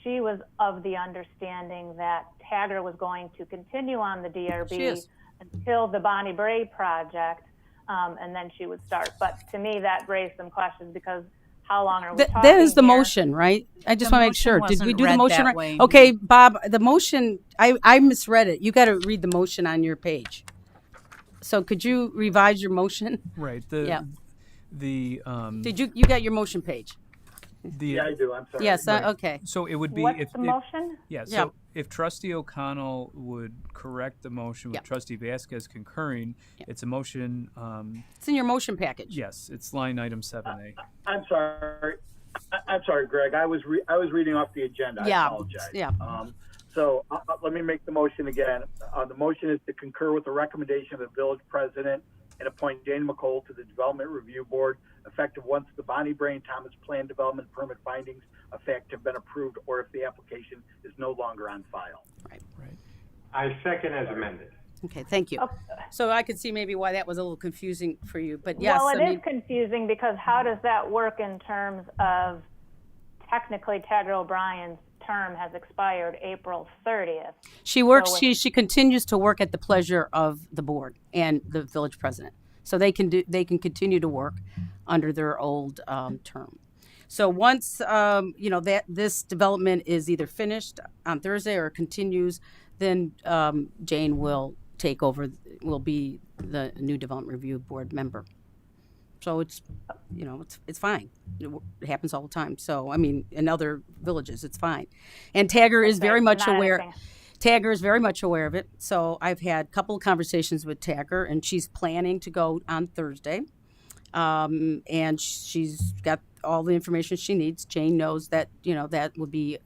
she was of the understanding that Tagger was going to continue on the DRB until the Bonnie Bray project, and then she would start. But to me, that raised some questions because how long are we talking That is the here? motion, right? I just want to make sure. Did we do the motion right? Way. Okay, Bob, the motion, I misread it. You got to read the motion on your page. So could you revise your motion? Right. Did you got your motion page? Yeah, I do. I'm sorry. Yes. Right. Okay. So it would be What's the motion? So if Trustee O'Connell would correct the motion with Trustee Vasquez concurring, it's a motion. It's in your motion package. Yes, it's line item 7A. I'm sorry. I'm sorry, Greg. I was reading off the agenda. I apologize. Yeah. So let me make the motion again. The motion is to concur with the recommendation of the village president and appoint Jane McCall to the Development Review Board, effective once the Bonnie Bray and Thomas Plan Development Permit findings of fact have been approved, or if the application is no longer on file. Right. I second as amended. Okay, thank you. Okay. So I could see maybe why that was a little confusing for you, but yes. Well, it is confusing because how does that work in terms of technically Tagger O'Brien's term has expired April 30th. She works. So with- She continues to work at the pleasure of the board and the village president. So they can continue to work under their old term. So once that this development is either finished on Thursday or continues, then Jane will take over. Will be the new development review board member. So it's fine. It happens all the time. So I mean, in other villages, it's fine. And Tagger is very much aware. Tagger is very much aware of it. So I've had a couple of conversations with Tagger, and she's planning to go on Thursday. And she's got all the information she needs. Jane knows that, that would be,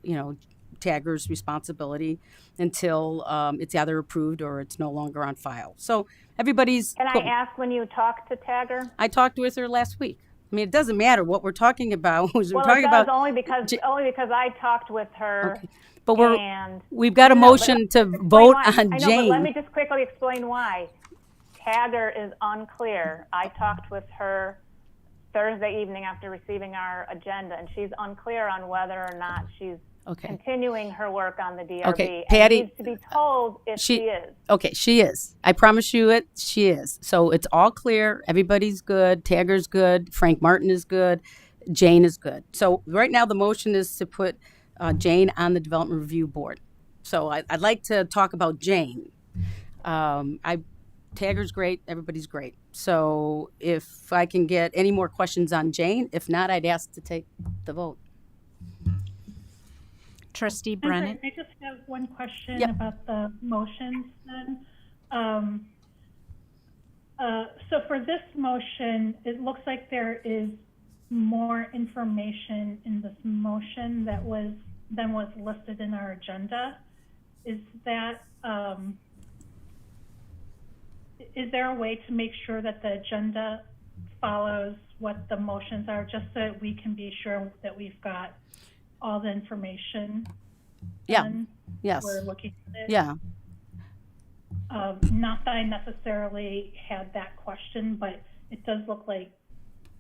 Tagger's responsibility until it's either approved or it's no longer on file. So everybody's. Can I ask when you talked to Tagger? I talked with her last week. I mean, it doesn't matter what we're talking about. Well, it does only because I talked with her. Okay. But we've got a motion to vote on I know, Jane. but let me just quickly explain why. Tagger is unclear. I talked with her Thursday evening after receiving our agenda, and she's unclear on whether or not she's continuing her work on the DRB. Okay, Patty, and needs to be told if she is. Okay, she is. I promise you it. She is. So it's all clear. Everybody's good. Tagger's good. Frank Martin is good. Jane is good. So right now the motion is to put Jane on the Development Review Board. So I'd like to talk about Jane. Tagger's great. Everybody's great. So if I can get any more questions on Jane, if not, I'd ask to take the vote. Trustee Brennan? I just have one question Yep. about the motions then. So for this motion, it looks like there is more information in this motion than was listed in our agenda. Is there a way to make sure that the agenda follows what the motions are, just so that we can be sure that we've got all the information? Yeah. Yes. We're looking at it. Yeah. Not that I necessarily had that question, but it does look like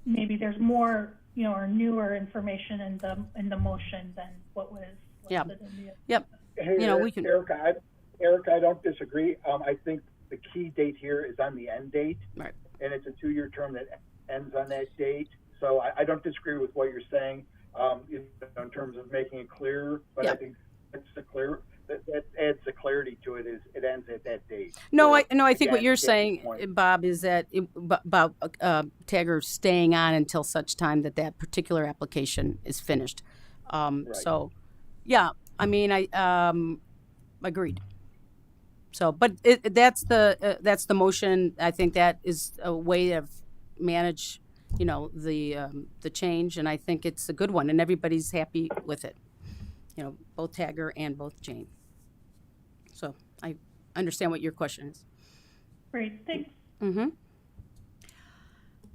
maybe there's more, or newer information in the motion than what was listed in the. Yep. Hey, We can. Eric, I don't disagree. I think the key date here is on the end date. Right. And it's a 2-year term that ends on that date. So I don't disagree with what you're saying in terms of making it clear, but I think that adds the clarity to it. Is it ends at that date? No, So, I think what again, you're to saying, Jane's point, Bob, is that about Tagger staying on until such time that particular application is finished. So, yeah, I mean, I agreed. So, but that's the motion. I think that is a way of manage, the change, and I think it's a good one, and everybody's happy with it. Both Tagger and both Jane. So I understand what your question is. Great, thanks. Mm-hmm.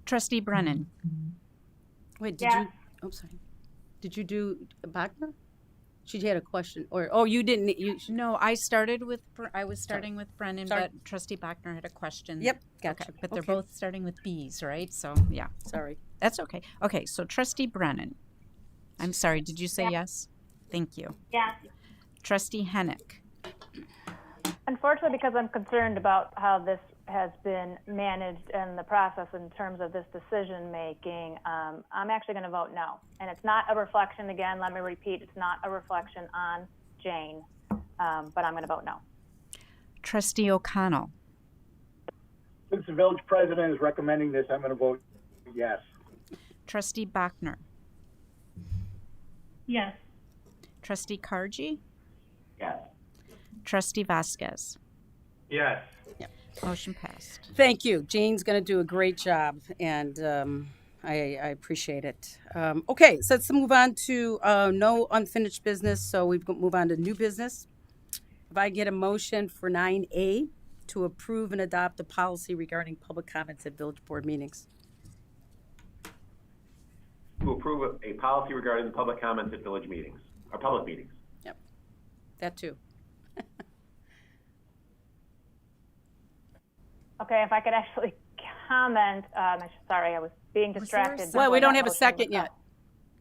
Trustee Brennan? Wait, Yes. sorry. Did you do Bachner? She had a question, you didn't. No, I started with. I was starting with Brennan, Sorry. but Trustee Bachner had a question. Yep, gotcha. Okay, but they're Okay. both starting with B's, right? So yeah, Sorry. that's okay. Okay, so Trustee Brennan. I'm sorry. Did you say yes? Thank you. Yes. Trustee Hennick. Unfortunately, because I'm concerned about how this has been managed and the process in terms of this decision making, I'm actually going to vote no. And it's not a reflection, again, let me repeat, it's not a reflection on Jane, but I'm going to vote no. Trustee O'Connell. Since the village president is recommending this, I'm going to vote yes. Trustee Bachner. Yes. Trustee Karji. Yes. Trustee Vasquez. Yes. Motion passed. Thank you. Jane's going to do a great job, and I appreciate it. Okay, so let's move on to no unfinished business, so we move on to new business. If I get a motion for 9A to approve and adopt a policy regarding public comments at village board meetings. To approve a policy regarding the public comments at village meetings, or public meetings. Yep, that too. Okay, if I could actually comment, sorry, I was being distracted. Well, we before don't that have a motion second was yet. up.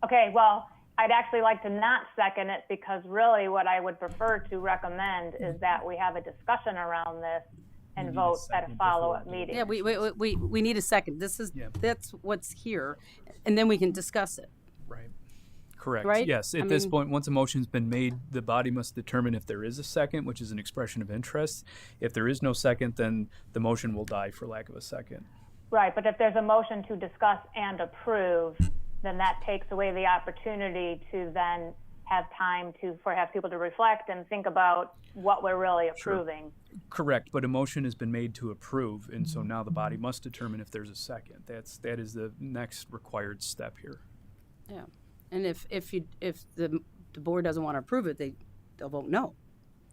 Okay, well, I'd actually like to not second it, because really what I would prefer to recommend is that we have a discussion around this and vote at a follow-up meeting. Yeah, we need a second. That's what's here, and then we can discuss it. Right. Correct. Right? Yes. At this point, once a motion's been made, the body must determine if there is a second, which is an expression of interest. If there is no second, then the motion will die for lack of a second. Right, but if there's a motion to discuss and approve, then that takes away the opportunity to then have time for have people to reflect and think about what we're really approving. Sure. Correct, but a motion has been made to approve, and so now the body must determine if there's a second. That is the next required step here. Yeah, and if the board doesn't want to approve it, they'll vote no.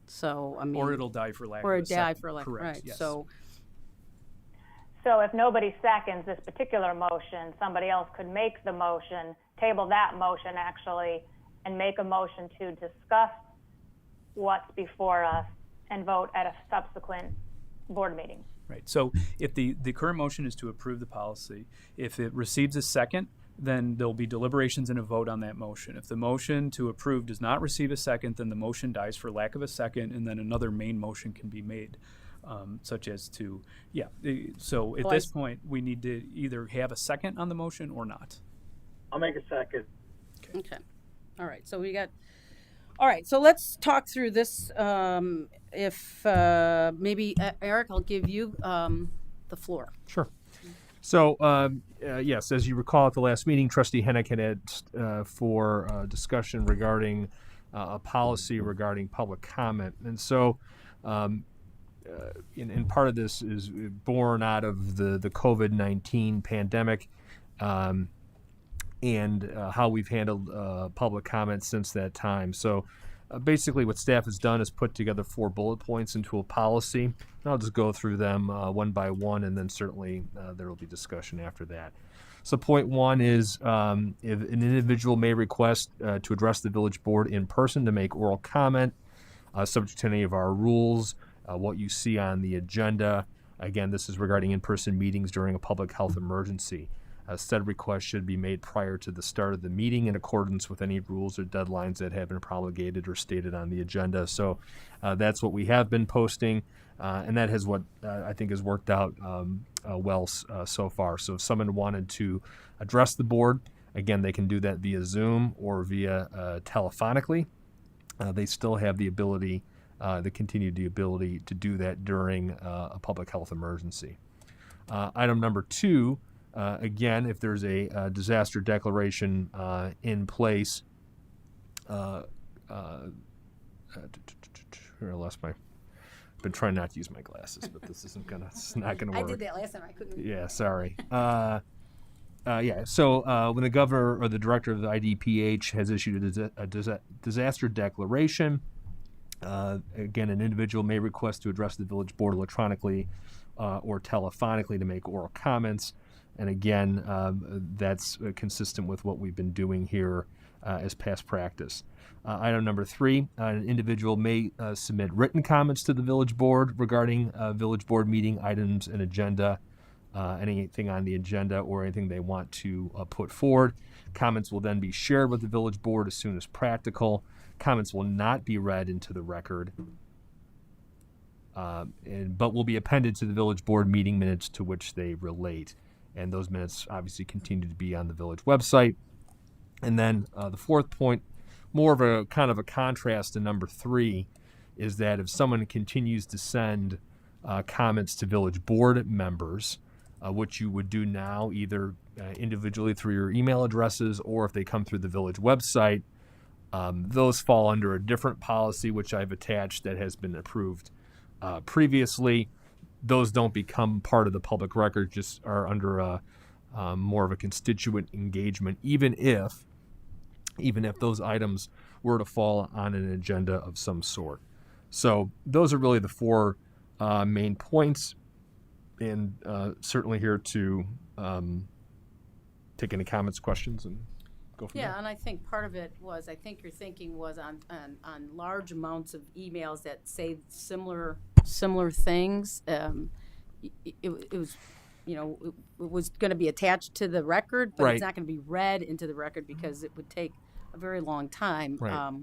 So I mean, or it'll die for lack of a second. Or die for lack. Correct. Right. Yes. So if nobody seconds this particular motion, somebody else could make the motion, table that motion actually, and make a motion to discuss what's before us and vote at a subsequent board meeting. Right. So if the current motion is to approve the policy, if it receives a second, then there'll be deliberations and a vote on that motion. If the motion to approve does not receive a second, then the motion dies for lack of a second, and then another main motion can be made. Such as to, so at this point, we need to either have a second on the motion or not. I'll make a second. Okay. All right. So so let's talk through this. If maybe, Eric, I'll give you the floor. Sure. So, yes, as you recall at the last meeting, Trustee Hennick had for discussion regarding a policy regarding public comment. And so, and part of this is born out of the COVID-19 pandemic and how we've handled public comments since that time. So basically what staff has done is put together 4 bullet points into a policy. And I'll just go through them one by one, and then certainly there will be discussion after that. So point 1 is if an individual may request to address the village board in person to make oral comment, subject to any of our rules, what you see on the agenda. Again, this is regarding in-person meetings during a public health emergency. Said request should be made prior to the start of the meeting in accordance with any rules or deadlines that have been promulgated or stated on the agenda. So that's what we have been posting, and that has what I think has worked out well so far. So if someone wanted to address the board, again, they can do that via Zoom or via telephonically. They still have the ability to do that during a public health emergency. Item number 2, again, if there's a disaster declaration in place, I lost my. I've been trying not to use my glasses, but this isn't gonna. It's not gonna work. I did that last time. I couldn't. Yeah, sorry. So when the governor or the director of the IDPH has issued a disaster declaration. Again, an individual may request to address the village board electronically or telephonically to make oral comments. And again, that's consistent with what we've been doing here as past practice. Item number 3, an individual may submit written comments to the village board regarding village board meeting items and agenda, anything on the agenda or anything they want to put forward. Comments will then be shared with the village board as soon as practical. Comments will not be read into the record, but will be appended to the village board meeting minutes to which they relate. And those minutes obviously continue to be on the village website. And then the 4th point, more of a kind of a contrast to number 3, is that if someone continues to send comments to village board members, which you would do now either individually through your email addresses or if they come through the village website, those fall under a different policy, which I've attached that has been approved previously. Those don't become part of the public record, just are under more of a constituent engagement, even if those items were to fall on an agenda of some sort. So those are really the 4 main points, and certainly here to take any comments, questions, and go from there. Yeah, and I think part of it was, I think your thinking was on large amounts of emails that say similar things. It was, it was going to be attached to the record, but Right. It's not going to be read into the record because it would take a very long time. Right.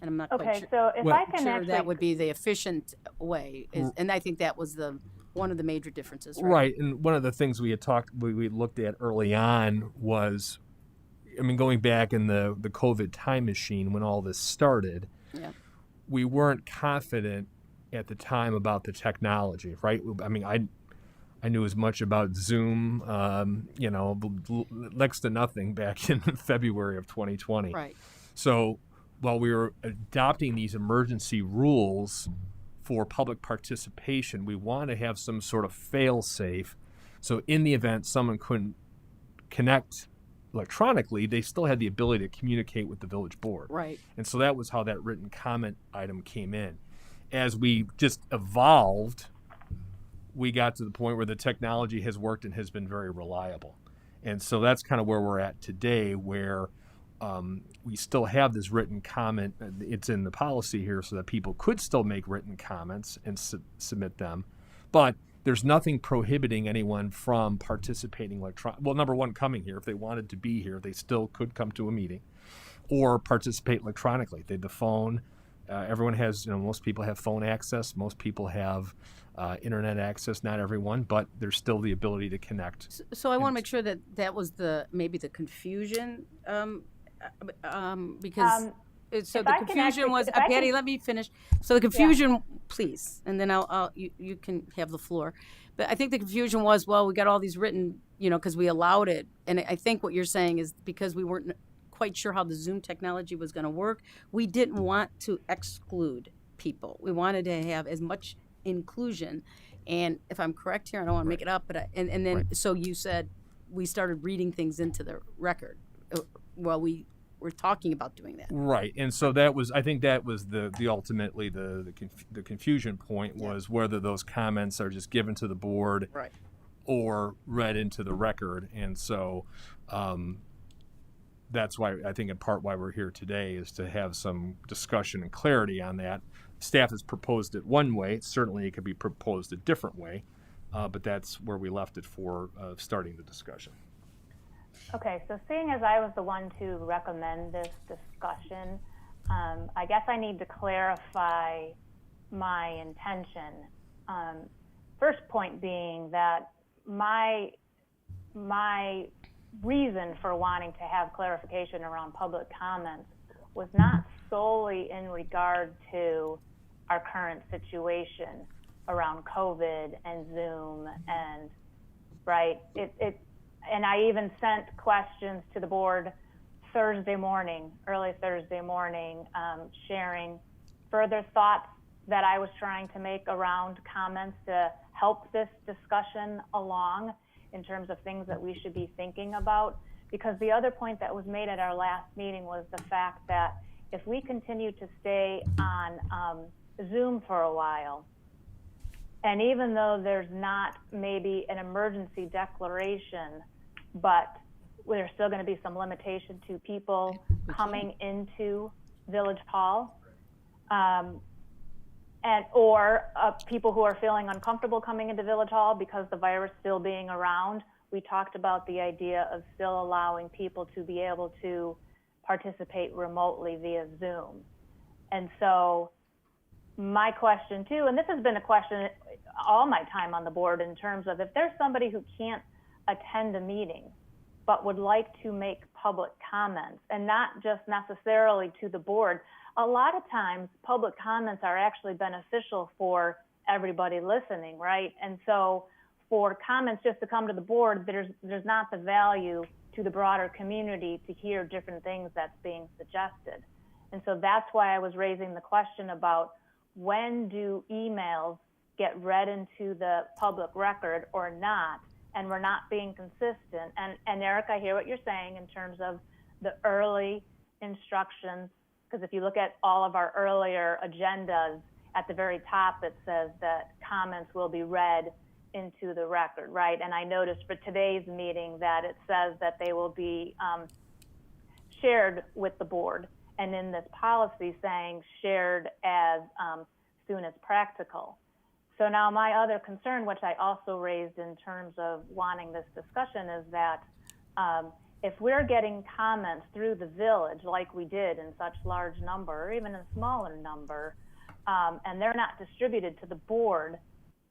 And I'm not quite Okay, sure, so if Well- I can sure actually, that would be the efficient way. And I think that was one of the major differences, right? Right, and one of the things we looked at early on was, I mean, going back in the COVID time machine when all this started, Yeah. we weren't confident at the time about the technology, right? I mean, I knew as much about Zoom, next to nothing back in February of 2020. Right. So while we were adopting these emergency rules for public participation, we want to have some sort of fail-safe. So in the event someone couldn't connect electronically, they still had the ability to communicate with the village board. Right. And so that was how that written comment item came in. As we just evolved, we got to the point where the technology has worked and has been very reliable. And so that's kind of where we're at today, where we still have this written comment. It's in the policy here so that people could still make written comments and submit them. But there's nothing prohibiting anyone from participating well, number one, coming here. If they wanted to be here, they still could come to a meeting or participate electronically. They had the phone. Everyone has, most people have phone access. Most people have internet access. Not everyone, but there's still the ability to connect. So I want to make sure that was maybe the confusion, because so if the I can confusion actually- was, if I Patty, can- let me finish. So the confusion, please, and then you can have the floor. But I think the confusion was, well, we got all these written, because we allowed it. And I think what you're saying is because we weren't quite sure how the Zoom technology was going to work, we didn't want to exclude people. We wanted to have as much inclusion. And if I'm correct here, I don't want to make it up, but and then so you said we started reading things into the record while we were talking about doing that. Right, and so that was, I think that was the ultimately the confusion point was whether those comments are just given to the board, right, or read into the record, and so that's why I think in part why we're here today is to have some discussion and clarity on that. Staff has proposed it one way. Certainly, it could be proposed a different way, but that's where we left it for starting the discussion. okay, so seeing as I was the one to recommend this discussion, I guess I need to clarify my intention. First point being that my reason for wanting to have clarification around public comments was not solely in regard to our current situation around COVID and Zoom and and I even sent questions to the board early Thursday morning, sharing further thoughts that I was trying to make around comments to help this discussion along in terms of things that we should be thinking about. Because the other point that was made at our last meeting was the fact that if we continue to stay on Zoom for a while, and even though there's not maybe an emergency declaration, but there's still going to be some limitation to people coming into Village Hall, or people who are feeling uncomfortable coming into Village Hall because the virus still being around. We talked about the idea of still allowing people to be able to participate remotely via Zoom. And so my question too, and this has been a question all my time on the board in terms of if there's somebody who can't attend a meeting but would like to make public comments, and not just necessarily to the board. A lot of times public comments are actually beneficial for everybody listening, right? And so for comments just to come to the board, there's not the value to the broader community to hear different things that's being suggested. And so that's why I was raising the question about when do emails get read into the public record or not, and we're not being consistent. And Eric, I hear what you're saying in terms of the early instructions, because if you look at all of our earlier agendas, at the very top it says that comments will be read into the record, right? And I noticed for today's meeting that it says that they will be shared with the board, and in this policy saying shared as soon as practical. So now my other concern, which I also raised in terms of wanting this discussion, is that If we're getting comments through the village like we did in such large number, or even a smaller number, and they're not distributed to the board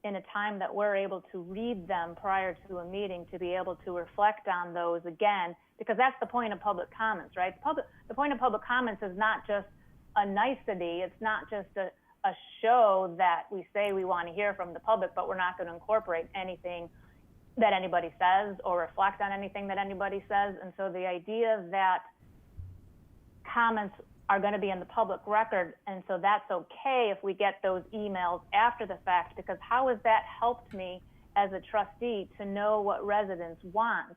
in a time that we're able to read them prior to a meeting, to be able to reflect on those again, because that's the point of public comments, right? The point of public comments is not just a nicety. It's not just a show that we say we want to hear from the public, but we're not going to incorporate anything that anybody says or reflect on anything that anybody says. And so the idea that comments are going to be in the public record, and so that's okay if we get those emails after the fact, because how has that helped me as a trustee to know what residents want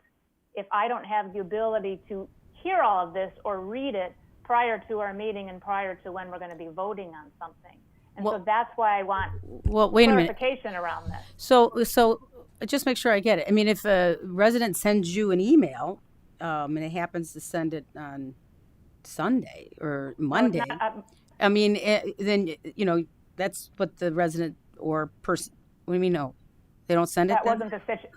if I don't have the ability to hear all of this or read it prior to our meeting and prior to when we're going to be voting on something? And so that's why I want wait a minute. clarification around this. So just make sure I get it. I mean, if a resident sends you an email, and it happens to send it on Sunday or Monday, I mean, then, you know, that's what the resident or person, what do you mean, no? They don't send it then?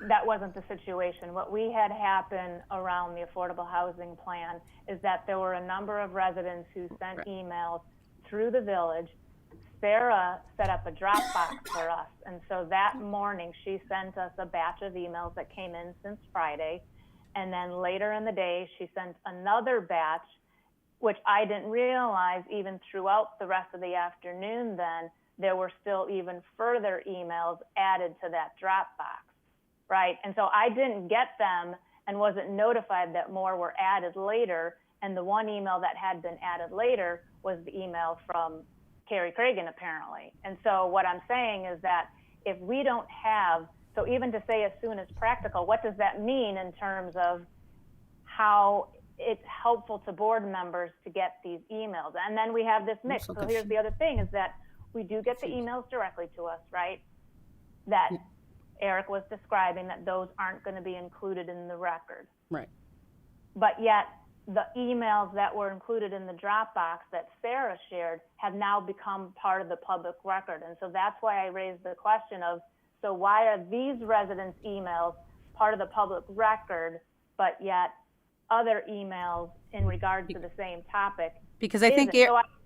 That wasn't the situation. What we had happen around the affordable housing plan is that there were a number of residents who sent emails through the village. Sarah set up a Dropbox for us, and so that morning she sent us a batch of emails that came in since Friday, and then later in the day she sent another batch, which I didn't realize even throughout the rest of the afternoon then, there were still even further emails added to that Dropbox, right? And so I didn't get them and wasn't notified that more were added later, and the one email that had been added later was the email from Carrie Cragen, apparently. And so what I'm saying is that if we don't have, so even to say as soon as practical, what does that mean in terms of how it's helpful to board members to get these emails? And then we have this mix. So here's the other thing, is that we do get the emails directly to us, right? That Eric was describing, that those aren't going to be included in the record. Right. But yet the emails that were included in the Dropbox that Sarah shared have now become part of the public record. And so that's why I raised the question of, so why are these residents' emails part of the public record, but yet other emails in regards to the same topic? Because I think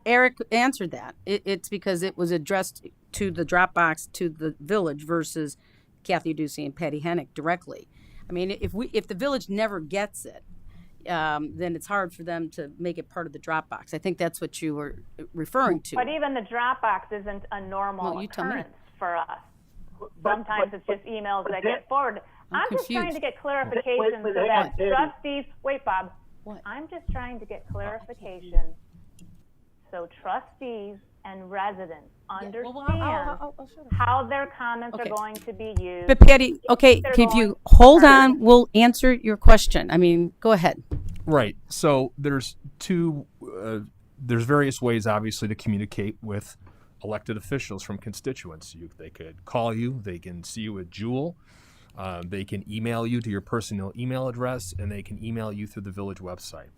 Eric answered that. It's because it was addressed to the Dropbox, to the village, versus Kathy Ducey and Patty Hennick directly. I mean, if the village never gets it, then it's hard for them to make it part of the Dropbox. I think that's what you were referring to. But even the Dropbox isn't a normal occurrence for us. Sometimes it's just emails that get forwarded. I'm just trying to get clarification so that trustees, wait, Bob. What? I'm just trying to get clarification so trustees and residents understand how their comments are going to be used. But Patty, okay, if you hold on, we'll answer your question. I mean, go ahead. Right. So there's there's various ways, obviously, to communicate with elected officials from constituents. They could call you, they can see you at Jewel, they can email you to your personal email address, and they can email you through the village website.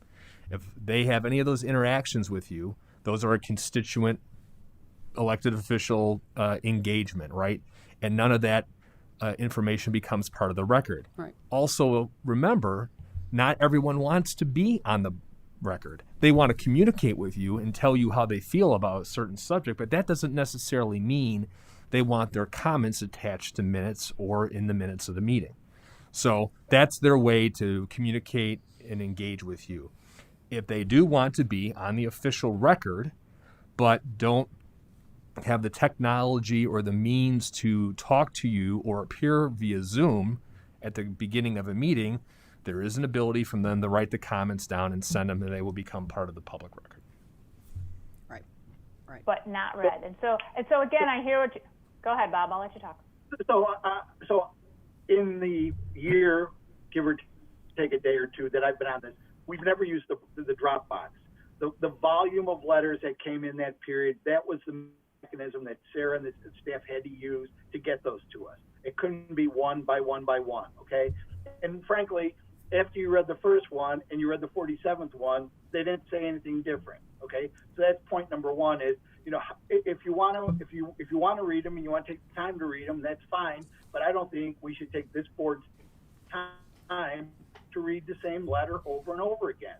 If they have any of those interactions with you, those are a constituent elected official engagement, right? And none of that information becomes part of the record. Right. Also, remember, not everyone wants to be on the record. They want to communicate with you and tell you how they feel about a certain subject, but that doesn't necessarily mean they want their comments attached to minutes or in the minutes of the meeting. So that's their way to communicate and engage with you. If they do want to be on the official record, but don't have the technology or the means to talk to you or appear via Zoom at the beginning of a meeting, there is an ability from them to write the comments down and send them, and they will become part of the public record. Right. Right. But not read. And so again, I hear what you, go ahead, Bob, I'll let you talk. So in the year, give or take a day or two that I've been on this, we've never used the Dropbox. The volume of letters that came in that period, that was the mechanism that Sarah and the staff had to use to get those to us. It couldn't be one by one by one, okay? And frankly, after you read the first one and you read the 47th one, they didn't say anything different, okay? So that's point number one is, you know, if you want to read them and you want to take the time to read them, that's fine. But I don't think we should take this board's time to to read the same letter over and over again.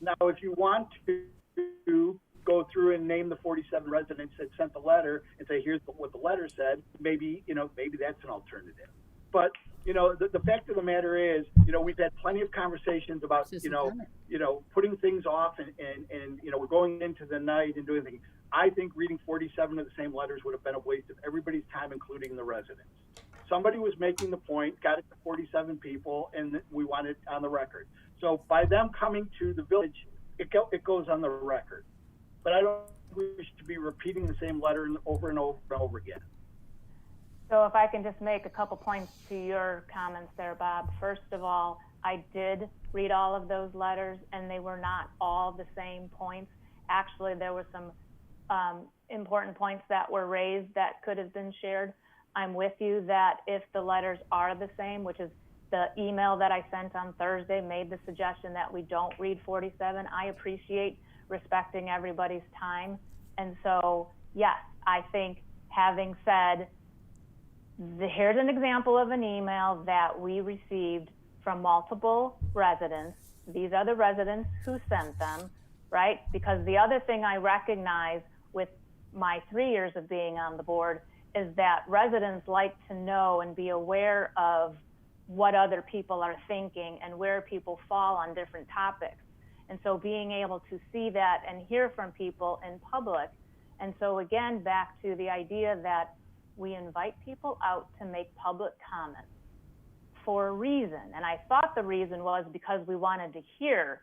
Now, if you want to go through and name the 47 residents that sent the letter and say, here's what the letter said, maybe that's an alternative. But, the fact of the matter is, we've had plenty of conversations about, putting things off and we're going into the night and doing things. I think reading 47 of the same letters would have been a waste of everybody's time, including the residents. Somebody was making the point, got it to 47 people, and we want it on the record. So by them coming to the village, it goes on the record. But I don't wish to be repeating the same letter over and over and over again. So if I can just make a couple points to your comments there, Bob. First of all, I did read all of those letters, and they were not all the same points. Actually, there were some important points that were raised that could have been shared. I'm with you that if the letters are the same, which is the email that I sent on Thursday made the suggestion that we don't read 47. I appreciate respecting everybody's time. And so, yes, I think having said, here's an example of an email that we received from multiple residents. These are the residents who sent them, right? Because the other thing I recognize with my 3 years of being on the board is that residents like to know and be aware of what other people are thinking and where people fall on different topics. And so being able to see that and hear from people in public. And so again, back to the idea that we invite people out to make public comments for a reason. And I thought the reason was because we wanted to hear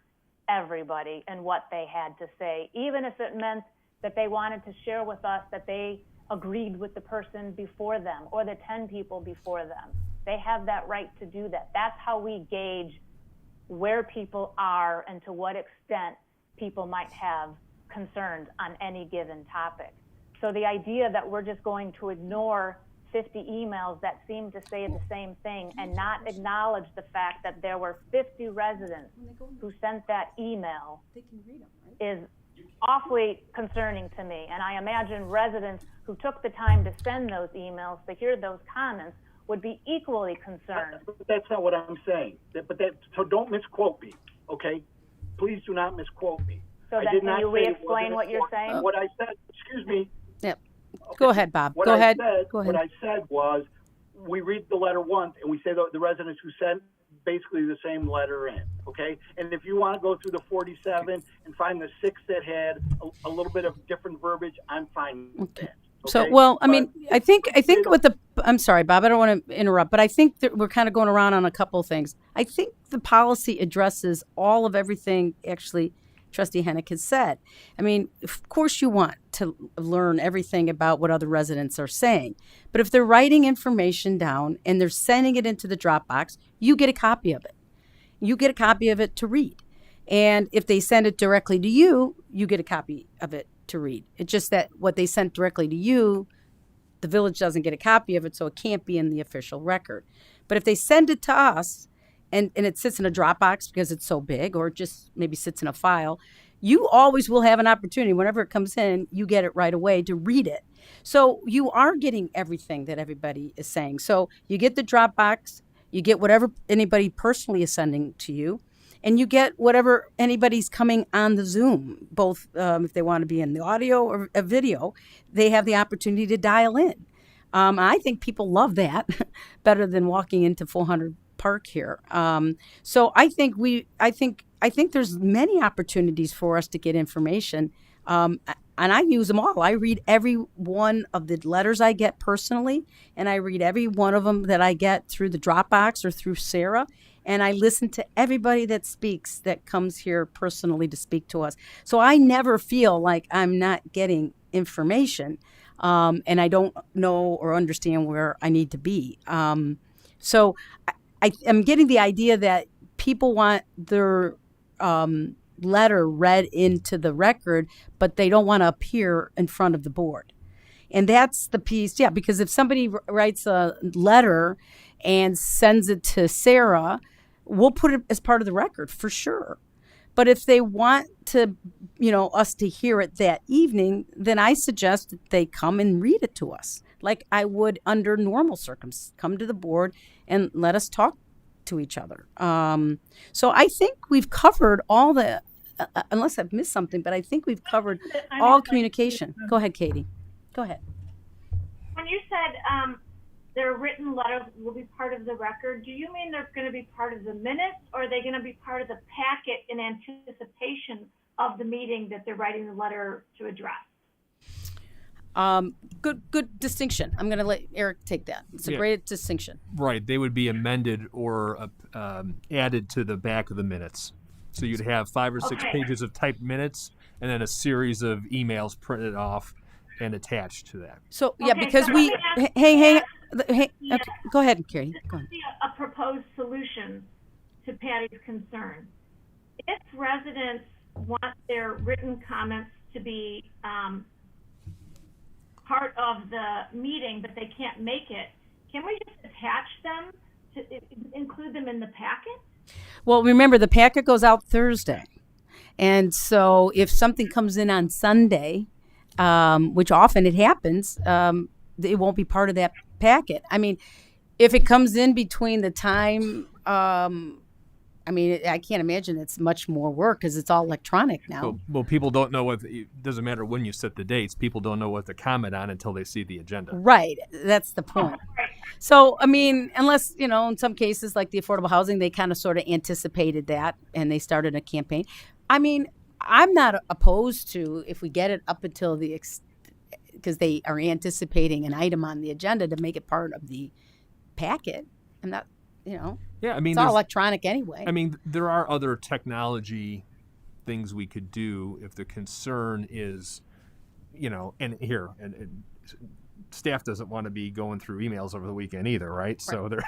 everybody and what they had to say, even if it meant that they wanted to share with us that they agreed with the person before them or the 10 people before them. They have that right to do that. That's how we gauge where people are and to what extent people might have concerns on any given topic. So the idea that we're just going to ignore 50 emails that seem to say the same thing and not acknowledge the fact that there were 50 residents who sent that email is awfully concerning to me. And I imagine residents who took the time to send those emails to hear those comments would be equally concerned. That's not what I'm saying. So don't misquote me, okay? Please do not misquote me. So then can you re-explain what you're saying? What I said, excuse me. Yep. Okay. Go ahead, Bob. Go ahead. What I said was, we read the letter once and we say the residents who sent basically the same letter in, okay? And if you want to go through the 47 and find the 6 that had a little bit of different verbiage, I'm fine with that. Okay? So, well, I mean, I think with the, I'm sorry, Bob, I don't want to interrupt, but I think that we're kind of going around on a couple of things. I think the policy addresses all of everything, actually, Trustee Hennick has said. I mean, of course you want to learn everything about what other residents are saying, but if they're writing information down and they're sending it into the Dropbox, you get a copy of it. You get a copy of it to read. And if they send it directly to you, you get a copy of it to read. It's just that what they sent directly to you, the village doesn't get a copy of it, so it can't be in the official record. But if they send it to us, and it sits in a Dropbox because it's so big, or it just maybe sits in a file, you always will have an opportunity. Whenever it comes in, you get it right away to read it. So you are getting everything that everybody is saying. So you get the Dropbox, you get whatever anybody personally is sending to you, and you get whatever anybody's coming on the Zoom, both if they want to be in the audio or a video, they have the opportunity to dial in. I think people love that better than walking into 400 Park here. So I think there's many opportunities for us to get information. And I use them all. I read every one of the letters I get personally, and I read every one of them that I get through the Dropbox or through Sarah. And I listen to everybody that speaks, that comes here personally to speak to us. So I never feel like I'm not getting information, and I don't know or understand where I need to be. So I'm getting the idea that people want their letter read into the record, but they don't want to appear in front of the board. And that's the piece, yeah, because if somebody writes a letter and sends it to Sarah, we'll put it as part of the record for sure. But if they want to, us to hear it that evening, then I suggest that they come and read it to us, like I would under normal circumstances. Come to the board and let us talk to each other. So I think we've covered all the, unless I've missed something, but I think we've covered all communication. Go ahead, Katie. Go ahead. When you said their written letters will be part of the record, do you mean they're going to be part of the minutes, or are they going to be part of the packet in anticipation of the meeting that they're writing the letter to address? Good distinction. I'm going to let Eric take that. It's a great distinction. Right. They would be amended or added to the back of the minutes. So you'd have 5 or 6 pages of typed minutes and then a series of emails printed off and attached to that. So, because so hey, okay, go ahead, Carrie. Go ahead. A proposed solution to Patty's concern. If residents want their written comments to be part of the meeting, but they can't make it, can we just attach them to include them in the packet? Well, remember, the packet goes out Thursday. And so if something comes in on Sunday, which often it happens, it won't be part of that packet. I mean, if it comes in between the time, I can't imagine it's much more work because it's all electronic now. Well, people don't know it doesn't matter when you set the dates. People don't know what to comment on until they see the agenda. Right. That's the point. So, unless, in some cases like the affordable housing, they kind of sort of anticipated that and they started a campaign. I'm not opposed to, if we get it up until because they are anticipating an item on the agenda, to make it part of the packet. I'm not, Yeah, it's all electronic anyway. There are other technology things we could do if the concern is, and staff doesn't want to be going through emails over the weekend either, right? So they're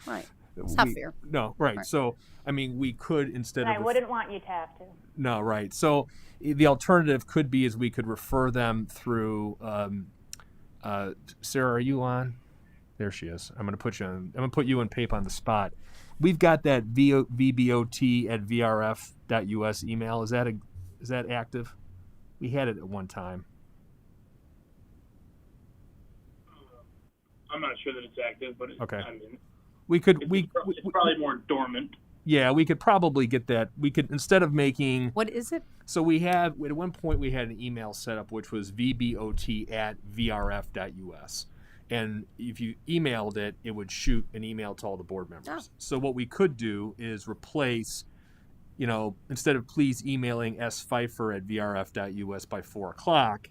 right. It's not fair. No, right. So, we could instead of... I wouldn't want you to have to. No, right. So the alternative could be is we could refer them through... Sarah, are you on? There she is. I'm going to put you and Pape on the spot. We've got that vbot@vrf.us email. Is that active? We had it at one time. I'm not sure that it's active, but okay. It's probably more dormant. Yeah, we could probably get that. We could, instead of making... What is it? So at one point we had an email set up which was vbot@vrf.us. And if you emailed it, it would shoot an email to all the board members. Oh. So what we could do is replace, instead of please emailing spfeiffer@vrf.us by 4:00,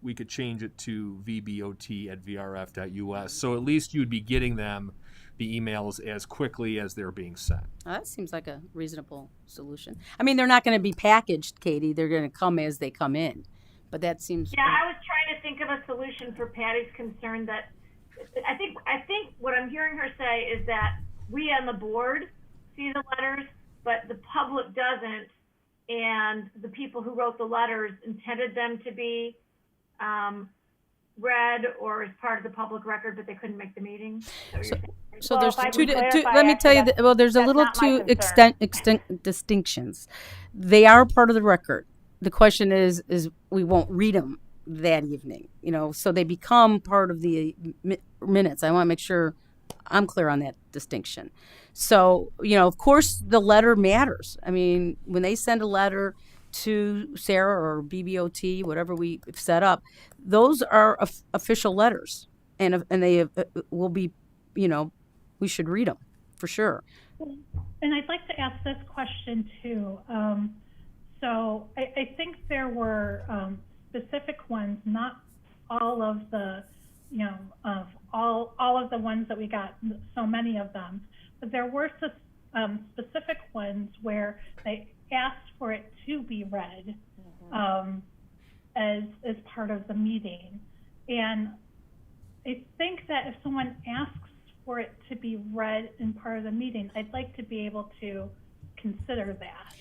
we could change it to vbot@vrf.us. So at least you'd be getting them the emails as quickly as they're being sent. That seems like a reasonable solution. They're not going to be packaged, Katie. They're going to come as they come in. But that seems... Yeah, I was trying to think of a solution for Patty's concern that I think what I'm hearing her say is that we on the board see the letters, but the public doesn't, and the people who wrote the letters intended them to be read or as part of the public record, but they couldn't make the meeting. So there's two. Let me tell you. There's a little two distinctions. They are part of the record. The question is we won't read them that evening. So they become part of the minutes. I want to make sure I'm clear on that distinction. So of course the letter matters. When they send a letter to Sarah or BBOT, whatever we set up, those are official letters, and they will be, we should read them for sure. And I'd like to ask this question too. So I think there were specific ones, not all of the, all of the ones that we got, so many of them, but there were specific ones where they asked for it to be read as part of the meeting. And I think that if someone asks for it to be read in part of the meeting, I'd like to be able to consider that.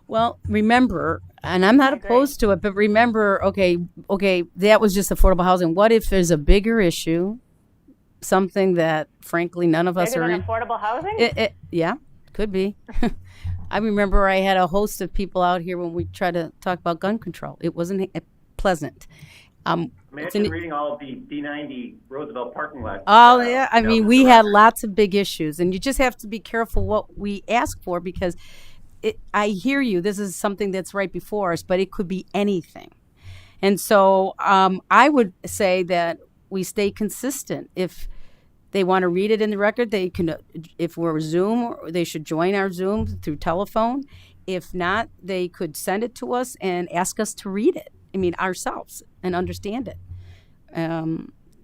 Well, remember, and I'm not opposed to it, but remember, okay, that was just affordable housing. What if there's a bigger issue, something that, frankly, none of us are in? Affordable housing? Yeah, could be. I remember I had a host of people out here when we tried to talk about gun control. It wasn't pleasant. Imagine reading all of the D90 Roosevelt parking lot. Oh, yeah. I mean, we had lots of big issues, and you just have to be careful what we ask for because I hear you. This is something that's right before us, but it could be anything. And so I would say that we stay consistent. If they want to read it in the record, they can. If we're Zoom, they should join our Zoom through telephone. If not, they could send it to us and ask us to read it. I mean, ourselves and understand it.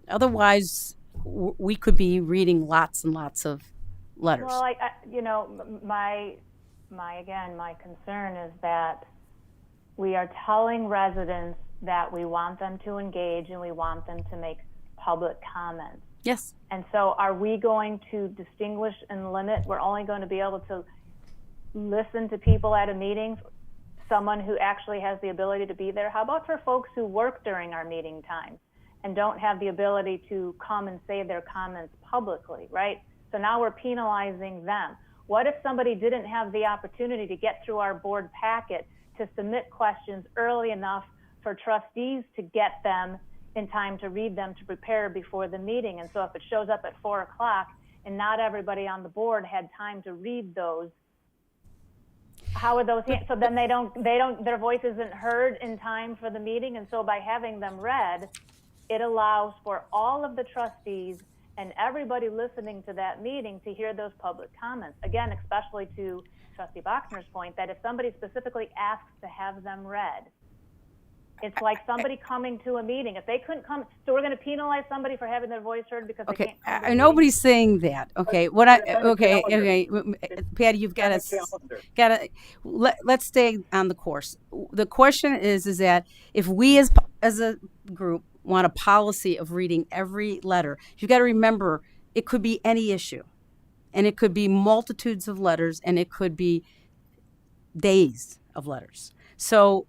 Otherwise, we could be reading lots and lots of letters. Well, my concern is that we are telling residents that we want them to engage and we want them to make public comments. Yes. And so are we going to distinguish and limit? We're only going to be able to listen to people at a meeting, someone who actually has the ability to be there. How about for folks who work during our meeting times and don't have the ability to come and say their comments publicly, right? So now we're penalizing them. What if somebody didn't have the opportunity to get through our board packet to submit questions early enough for trustees to get them in time to read them to prepare before the meeting? And so if it shows up at 4 o'clock and not everybody on the board had time to read those, how are those? So then their voice isn't heard in time for the meeting. And so by having them read, it allows for all of the trustees and everybody listening to that meeting to hear those public comments. Again, especially to Trustee Boxner's point, that if somebody specifically asks to have them read, it's like somebody coming to a meeting. If they couldn't come, so we're going to penalize somebody for having their voice heard because they can't come to the nobody's saying that. Okay, Patty, you've got to let's stay on the course. The question is that if we as a group want a policy of reading every letter, you've got to remember it could be any issue, and it could be multitudes of letters, and it could be days of letters. So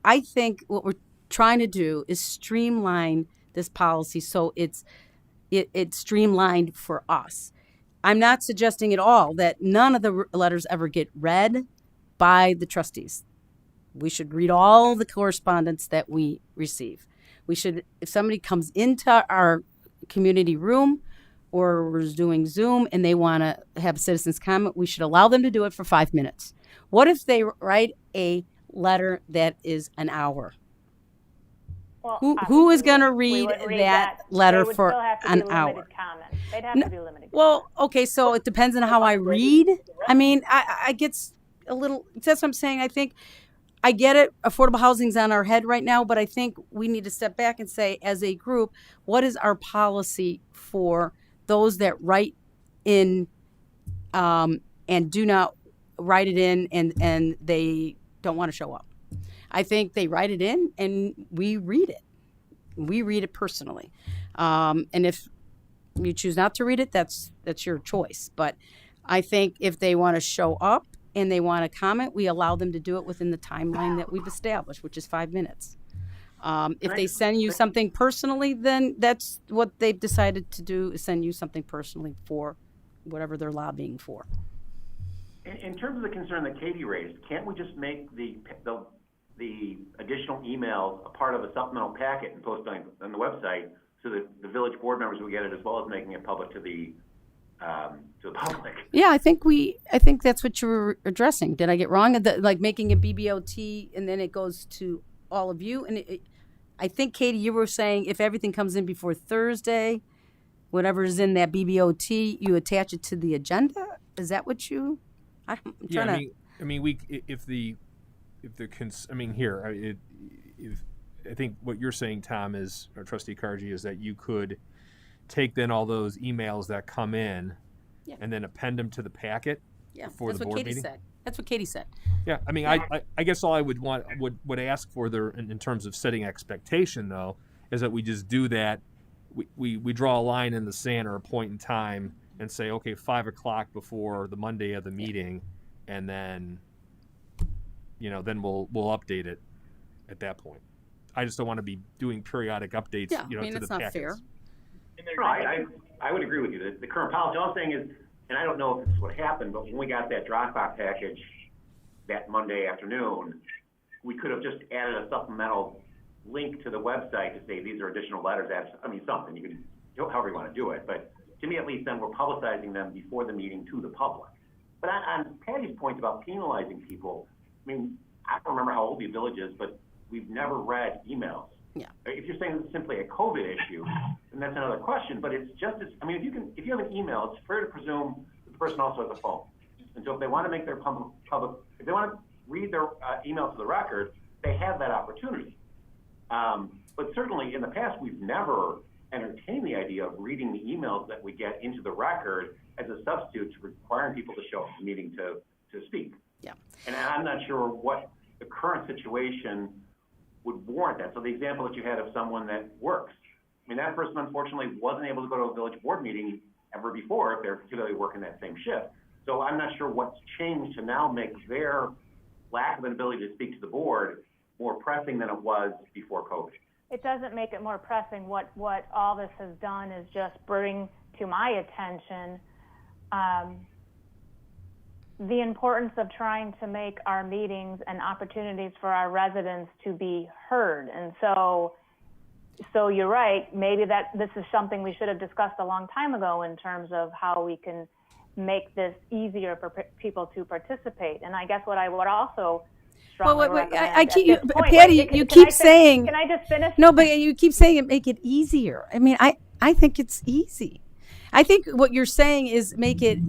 I think what we're trying to do is streamline this policy so it's streamlined for us. I'm not suggesting at all that none of the letters ever get read by the trustees. We should read all the correspondence that we receive. We should, if somebody comes into our community room or we're doing Zoom and they want to have a citizen's comment, we should allow them to do it for 5 minutes. What if they write a letter that is an hour? Well, who is going to read that letter for an hour? They'd have to be limited. Well, okay, so it depends on how I read. I mean, I get a little, that's what I'm saying. I think I get it. Affordable housing's on our head right now, but I think we need to step back and say, as a group, what is our policy for those that write in and do not write it in and they don't want to show up? I think they write it in and we read it. We read it personally. And if you choose not to read it, that's your choice. But I think if they want to show up and they want to comment, we allow them to do it within the timeline that we've established, which is 5 minutes. If they send you something personally, then that's what they've decided to do, is send you something personally for whatever they're lobbying for. In terms of the concern that Katie raised, can't we just make the additional emails a part of a supplemental packet and post on the website so that the village board members will get it, as well as making it public to the public? Yeah, I think that's what you were addressing. Did I get wrong? Like making a BBOT and then it goes to all of you. And I think, Katie, you were saying if everything comes in before Thursday, whatever is in that BBOT, you attach it to the agenda. Is that what you? I think what you're saying, Tom, is, or Trustee Karji, is that you could take then all those emails that come in and then append them to the packet before the board meeting. That's what Katie said. Yeah, I mean, I guess all I would ask for there in terms of setting expectation, though, is that we just do that. We draw a line in the sand or a point in time and say, okay, 5 o'clock before the Monday of the meeting, and then, then we'll update it at that point. I just don't want to be doing periodic updates, to the packets. That's not fair. No, I would agree with you. The current policy, all I'm saying is, and I don't know if this is what happened, but when we got that Dropbox package that Monday afternoon, we could have just added a supplemental link to the website to say these are additional letters, something, you can, however you want to do it, but to me at least then we're publicizing them before the meeting to the public. But on Patty's point about penalizing people, I mean, I don't remember how old the village is, but we've never read emails. Yeah. If you're saying it's simply a COVID issue, then that's another question, but it's just as, I mean, if you have an email, it's fair to presume that the person also has a phone. And so if they want to make their public, if they want to read their email to the record, they have that opportunity. But certainly in the past, we've never entertained the idea of reading the emails that we get into the record as a substitute to requiring people to show up at the meeting to speak. Yeah. And I'm not sure what the current situation would warrant that. So the example that you had of someone that works, I mean, that person unfortunately wasn't able to go to a village board meeting ever before if they're particularly working that same shift. So I'm not sure what's changed to now make their lack of an ability to speak to the board more pressing than it was before COVID. It doesn't make it more pressing. What all this has done is just bring to my attention the importance of trying to make our meetings and opportunities for our residents to be heard. And so you're right, maybe that this is something we should have discussed a long time ago in terms of how we can make this easier for people to participate. And I guess what I would also strongly recommend I keep, at this point, Patty, you keep saying. Can I just finish? No, but you keep saying it, make it easier. I mean, I think it's easy. I think what you're saying is make it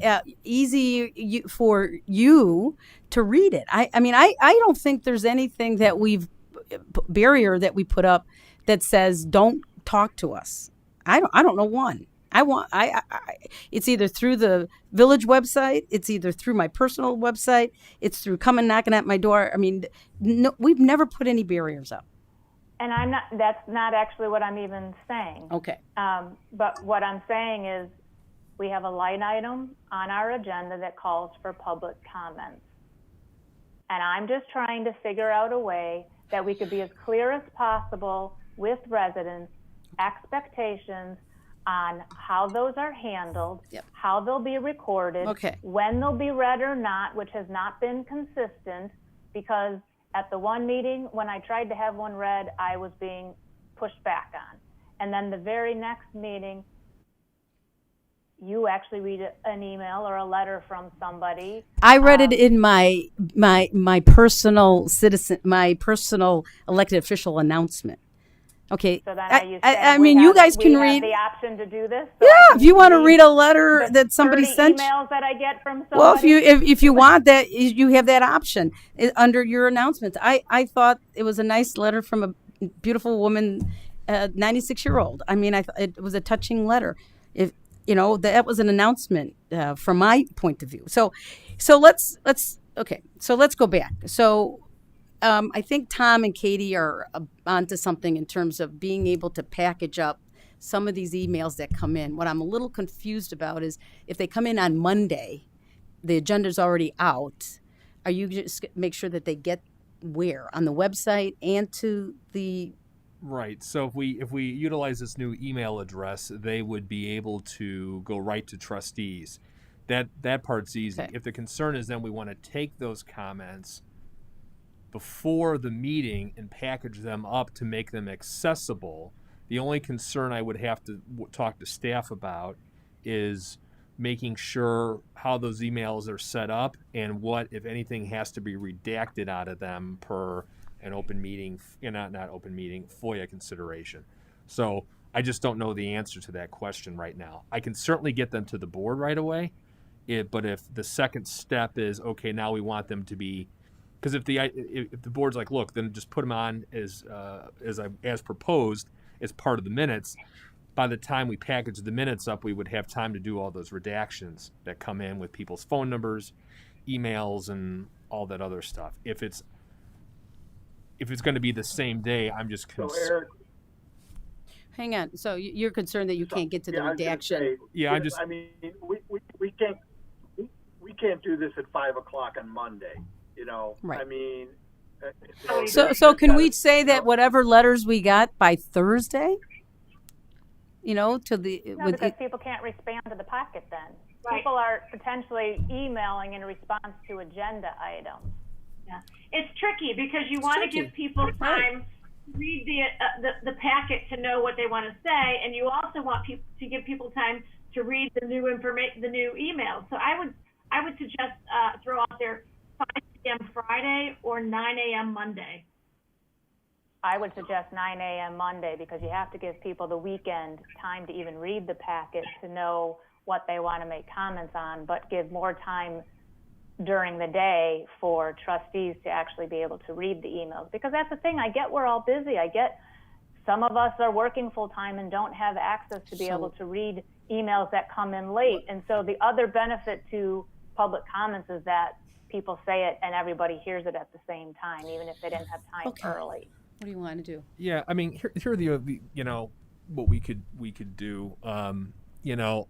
easy for you to read it. I mean, I don't think there's anything that barrier that we put up that says don't talk to us. I don't know one. It's either through the village website, it's either through my personal website, it's through coming knocking at my door. I mean, no, we've never put any barriers up. And that's not actually what I'm even saying. Okay. But what I'm saying is we have a line item on our agenda that calls for public comments. And I'm just trying to figure out a way that we could be as clear as possible with residents, expectations on how those are handled, Yep. how they'll be recorded, Okay. when they'll be read or not, which has not been consistent, because at the one meeting, when I tried to have one read, I was being pushed back on. And then the very next meeting, you actually read an email or a letter from somebody. I read it in my personal citizen, my personal elected official announcement. Okay. So then are you saying I mean, you guys can read. the option to do this? Yeah, if you want to read a letter that somebody 30 sent. emails that I get from somebody. Well, if you want that, you have that option under your announcements. I thought it was a nice letter from a beautiful woman, 96-year-old. I mean, it was a touching letter. If you know, that was an announcement from my point of view. So let's go back. So. I think Tom and Katie are onto something in terms of being able to package up some of these emails that come in. What I'm a little confused about is if they come in on Monday, the agenda's already out. Are you just make sure that they get where? On the website and to the... Right. So if we utilize this new email address, they would be able to go right to trustees. That part's easy. Okay. If the concern is then we want to take those comments before the meeting and package them up to make them accessible. The only concern I would have to talk to staff about is making sure how those emails are set up and what, if anything, has to be redacted out of them per an open meeting, not open meeting, FOIA consideration. So I just don't know the answer to that question right now. I can certainly get them to the board right away, but if the second step is, okay, now we want them to be, because if the board's like, look, then just put them on as proposed as part of the minutes. By the time we package the minutes up, we would have time to do all those redactions that come in with people's phone numbers, emails, and all that other stuff. If it's going to be the same day, I'm just concerned. So Eric, Hang on. So you're concerned that you can't get to the redaction? I mean, we can't do this at 5 o'clock on Monday. You know, Right. I mean. So can we say that whatever letters we got by Thursday? You know, to the No, because people can't respond to the packet then. Right. People are potentially emailing in response to agenda items. Yeah. It's tricky because you want to give people time read the packet to know what they want to say, and you also want people to give people time to read the new information, the new emails. So I would suggest throw out there 5 p.m. Friday or 9 a.m. Monday. I would suggest 9 a.m. Monday because you have to give people the weekend time to even read the packet to know what they want to make comments on, but give more time during the day for trustees to actually be able to read the emails. Because that's the thing, I get we're all busy. I get some of us are working full time and don't have access to be able to read emails that come in late. And so the other benefit to public comments is that people say it and everybody hears it at the same time, even if they didn't have time early. What do you want to do? Yeah, I mean, here are the you know, what we could do. You know,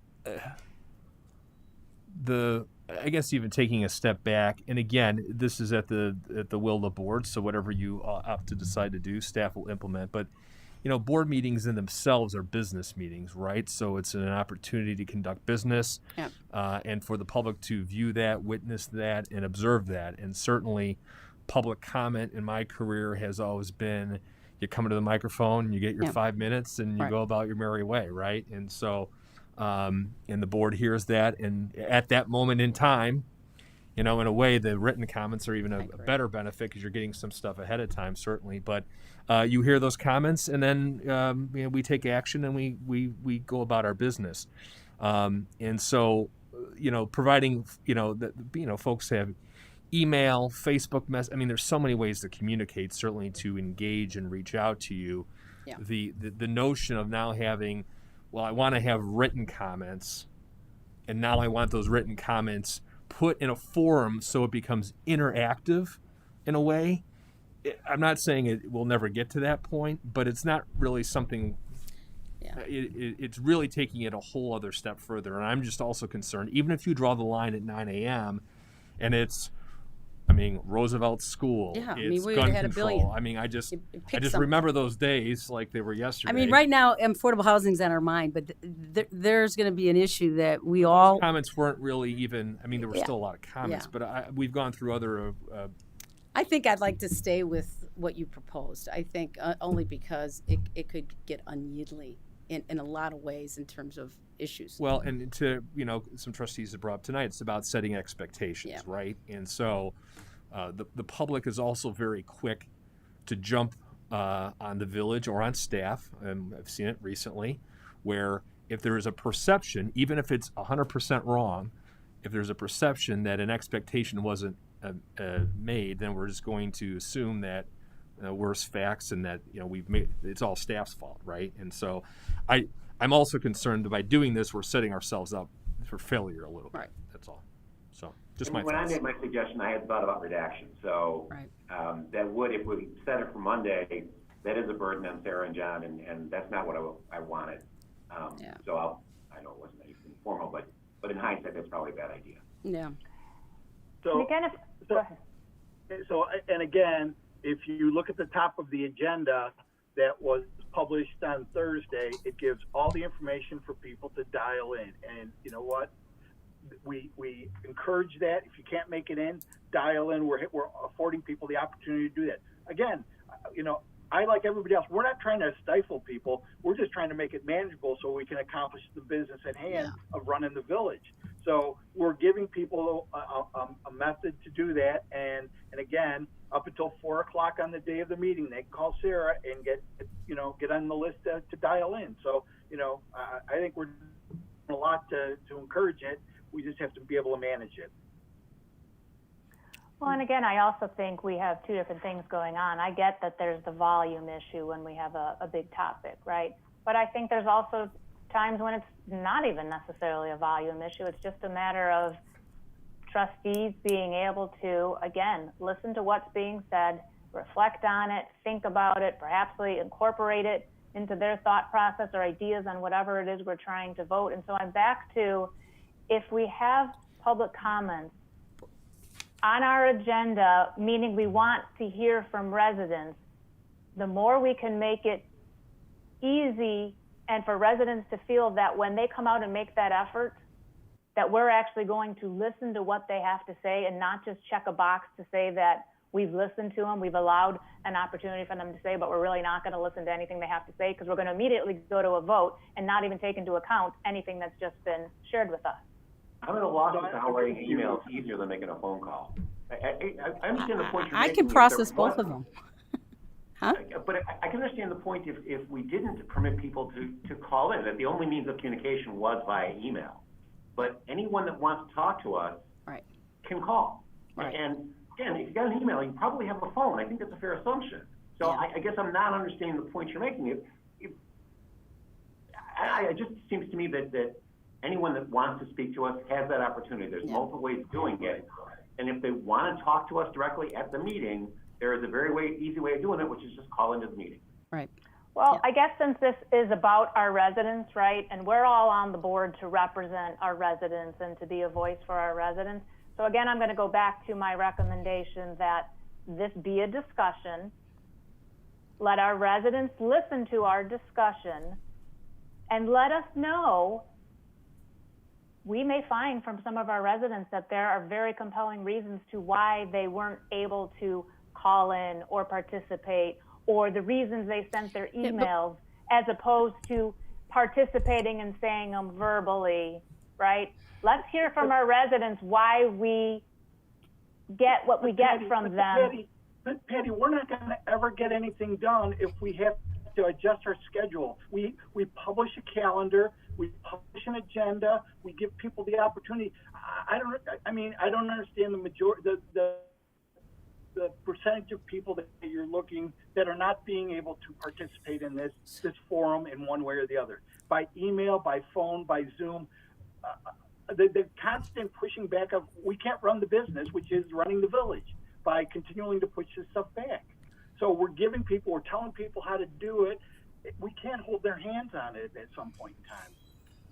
I guess even taking a step back, and again, this is at the will of the board. So whatever you opt to decide to do, staff will implement. But you know, board meetings in themselves are business meetings, right? So it's an opportunity to conduct business, and for the public to view that, witness that, and observe that. And certainly, public comment in my career has always been, you come to the microphone, you get your 5 minutes, and you go about your merry way, right? And so, and the board hears that, and at that moment in time, you know, in a way, the written comments are even a better benefit because you're getting some stuff ahead of time, certainly. But you hear those comments, and then you know, we take action and we go about our business. And so, you know, providing, you know, that, you know, folks have email, Facebook mess. I mean, there's so many ways to communicate, certainly to engage and reach out to you. Yeah. The notion of now having, well, I want to have written comments, and now I want those written comments put in a forum so it becomes interactive in a way. I'm not saying it will never get to that point, but it's not really something. It's really taking it a whole other step further. And I'm just also concerned, even if you draw the line at 9 a.m. and it's, I mean, Roosevelt School, it's we gun had control. a billion. I mean, I just something. remember those days like they were yesterday. I mean, right now, affordable housing's on our mind, but there's going to be an issue that we all. Those comments weren't really even. I mean, there were still a lot of comments, but we've gone through other. I think I'd like to stay with what you proposed. I think only because it could get unyieldy in a lot of ways in terms of issues. Well, and to, you know, some trustees have brought up tonight, it's about setting expectations, right? And so the public is also very quick to jump on the village or on staff. I've seen it recently, where if there is a perception, even if it's 100% wrong, if there's a perception that an expectation wasn't made, then we're just going to assume that worse facts and that, you know, it's all staff's fault, right? And so I'm also concerned that by doing this, we're setting ourselves up for failure a little bit. That's all. So just my when thoughts. I made my suggestion, I had thought about redaction. So that would, if we set it for Monday, that is a burden on Sarah and John, and that's not what I wanted. So I know it wasn't anything formal, but in hindsight, that's probably a bad idea. Yeah. So, go ahead. So, and again, if you look at the top of the agenda that was published on Thursday, it gives all the information for people to dial in. And you know what? We encourage that. If you can't make it in, dial in. We're affording people the opportunity to do that. Again, you know, I, like everybody else, we're not trying to stifle people. We're just trying to make it manageable so we can accomplish the business at hand of running the village. So we're giving people a method to do that. And again, up until 4 o'clock on the day of the meeting, they can call Sarah and get on the list to dial in. So, you know, I think we're doing a lot to encourage it. We just have to be able to manage it. Well, and again, I also think we have two different things going on. I get that there's the volume issue when we have a big topic, right? But I think there's also times when it's not even necessarily a volume issue. It's just a matter of trustees being able to, again, listen to what's being said, reflect on it, think about it, perhaps incorporate it into their thought process or ideas on whatever it is we're trying to vote. And so I'm back to, if we have public comments on our agenda, meaning we want to hear from residents, the more we can make it easy and for residents to feel that when they come out and make that effort, that we're actually going to listen to what they have to say and not just check a box to say that We've listened to them. We've allowed an opportunity for them to say, but we're really not going to listen to anything they have to say because we're going to immediately go to a vote and not even take into account anything that's just been shared with us. I'm at a loss as to how writing an email is easier than making a phone call. I understand the point you're I making. can if process there both was- of them. Huh? But I can understand the point if we didn't permit people to call in, that the only means of communication was via email. But anyone that wants to talk to us Right. can call. Right. And again, if you got an email, you probably have a phone. I think that's a fair assumption. So Yeah. I guess I'm not understanding the point you're making. It just seems to me that anyone that wants to speak to us has that opportunity. There's multiple ways of doing it. And if they want to talk to us directly at the meeting, there is a very easy way of doing it, which is just call into the meeting. Right. Well, Yeah. I guess since this is about our residents, right, and we're all on the board to represent our residents and to be a voice for our residents. So again, I'm going to go back to my recommendation that this be a discussion. Let our residents listen to our discussion and let us know. We may find from some of our residents that there are very compelling reasons to why they weren't able to call in or participate, or the reasons they sent their emails, as opposed to participating and saying them verbally, right? Let's hear from our residents why we get what we get from them. Patty, we're not going to ever get anything done if we have to adjust our schedule. We publish a calendar, we publish an agenda, we give people the opportunity. I don't understand the percentage of people that you're looking that are not being able to participate in this forum in one way or the other, by email, by phone, by Zoom. The constant pushing back of we can't run the business, which is running the village, by continuing to push this stuff back. So we're telling people how to do it. We can't hold their hands on it at some point in time.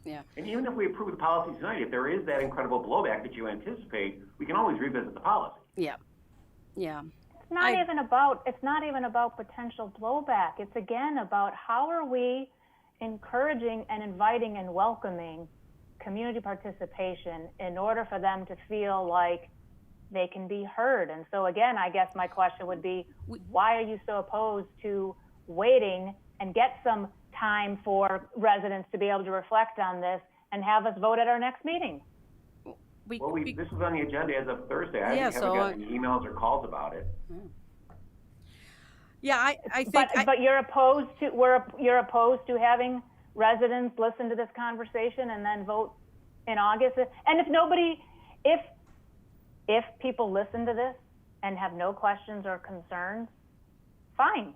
Yeah. And even if we approve the policy tonight, if there is that incredible blowback that you anticipate, we can always revisit the policy. Yeah. Yeah. It's not even about potential blowback. It's again about how are we encouraging and inviting and welcoming community participation in order for them to feel like they can be heard. And so again, I guess my question would be, why are you so opposed to waiting and get some time for residents to be able to reflect on this and have us vote at our next meeting? This was on the agenda as of Thursday. I haven't gotten any emails or calls about it. Yeah, I think. But you're opposed to having residents listen to this conversation and then vote in August. And if people listen to this and have no questions or concerns, fine.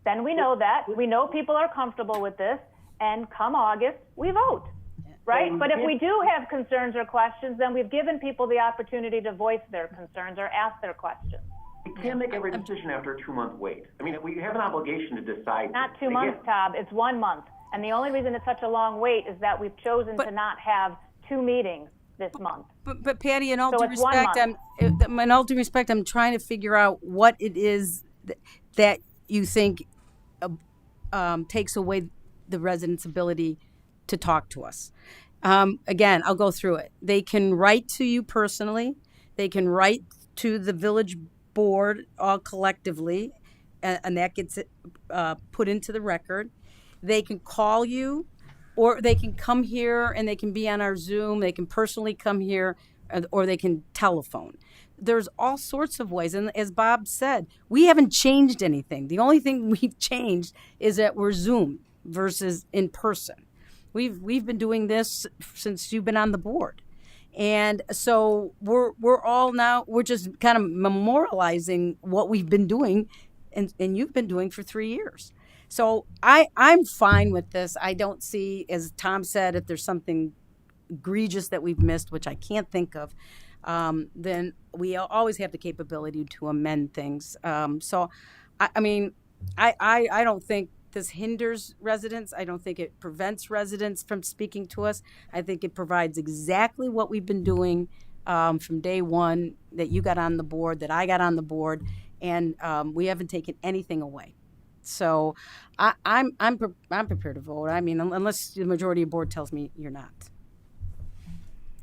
Then we know that. We know people are comfortable with this, and come August, we vote. Right? But if we do have concerns or questions, then we've given people the opportunity to voice their concerns or ask their questions. We can't make every decision after a 2-month wait. I mean, we have an obligation to decide. Not 2 months, Todd. It's 1 month. And the only reason it's such a long wait is that we've chosen to not have 2 meetings this month. But Patty, in all So due it's 1 respect, I'm trying to figure out what it is that you think takes away the residents' ability to talk to us. Again, I'll go through it. They can write to you personally. They can write to the village board all collectively, and that gets put into the record. They can call you, or they can come here and they can be on our Zoom. They can personally come here, or they can telephone. There's all sorts of ways. And as Bob said, we haven't changed anything. The only thing we've changed is that we're Zoom versus in person. We've been doing this since you've been on the board. And so we're all now, we're just kind of memorializing what we've been doing and you've been doing for 3 years. So I'm fine with this. I don't see, as Tom said, if there's something egregious that we've missed, which I can't think of, then we always have the capability to amend things. So, I mean, I don't think this hinders residents. I don't think it prevents residents from speaking to us. I think it provides exactly what we've been doing from day one that you got on the board, that I got on the board, and we haven't taken anything away. So I'm prepared to vote. I mean, unless the majority of the board tells me you're not.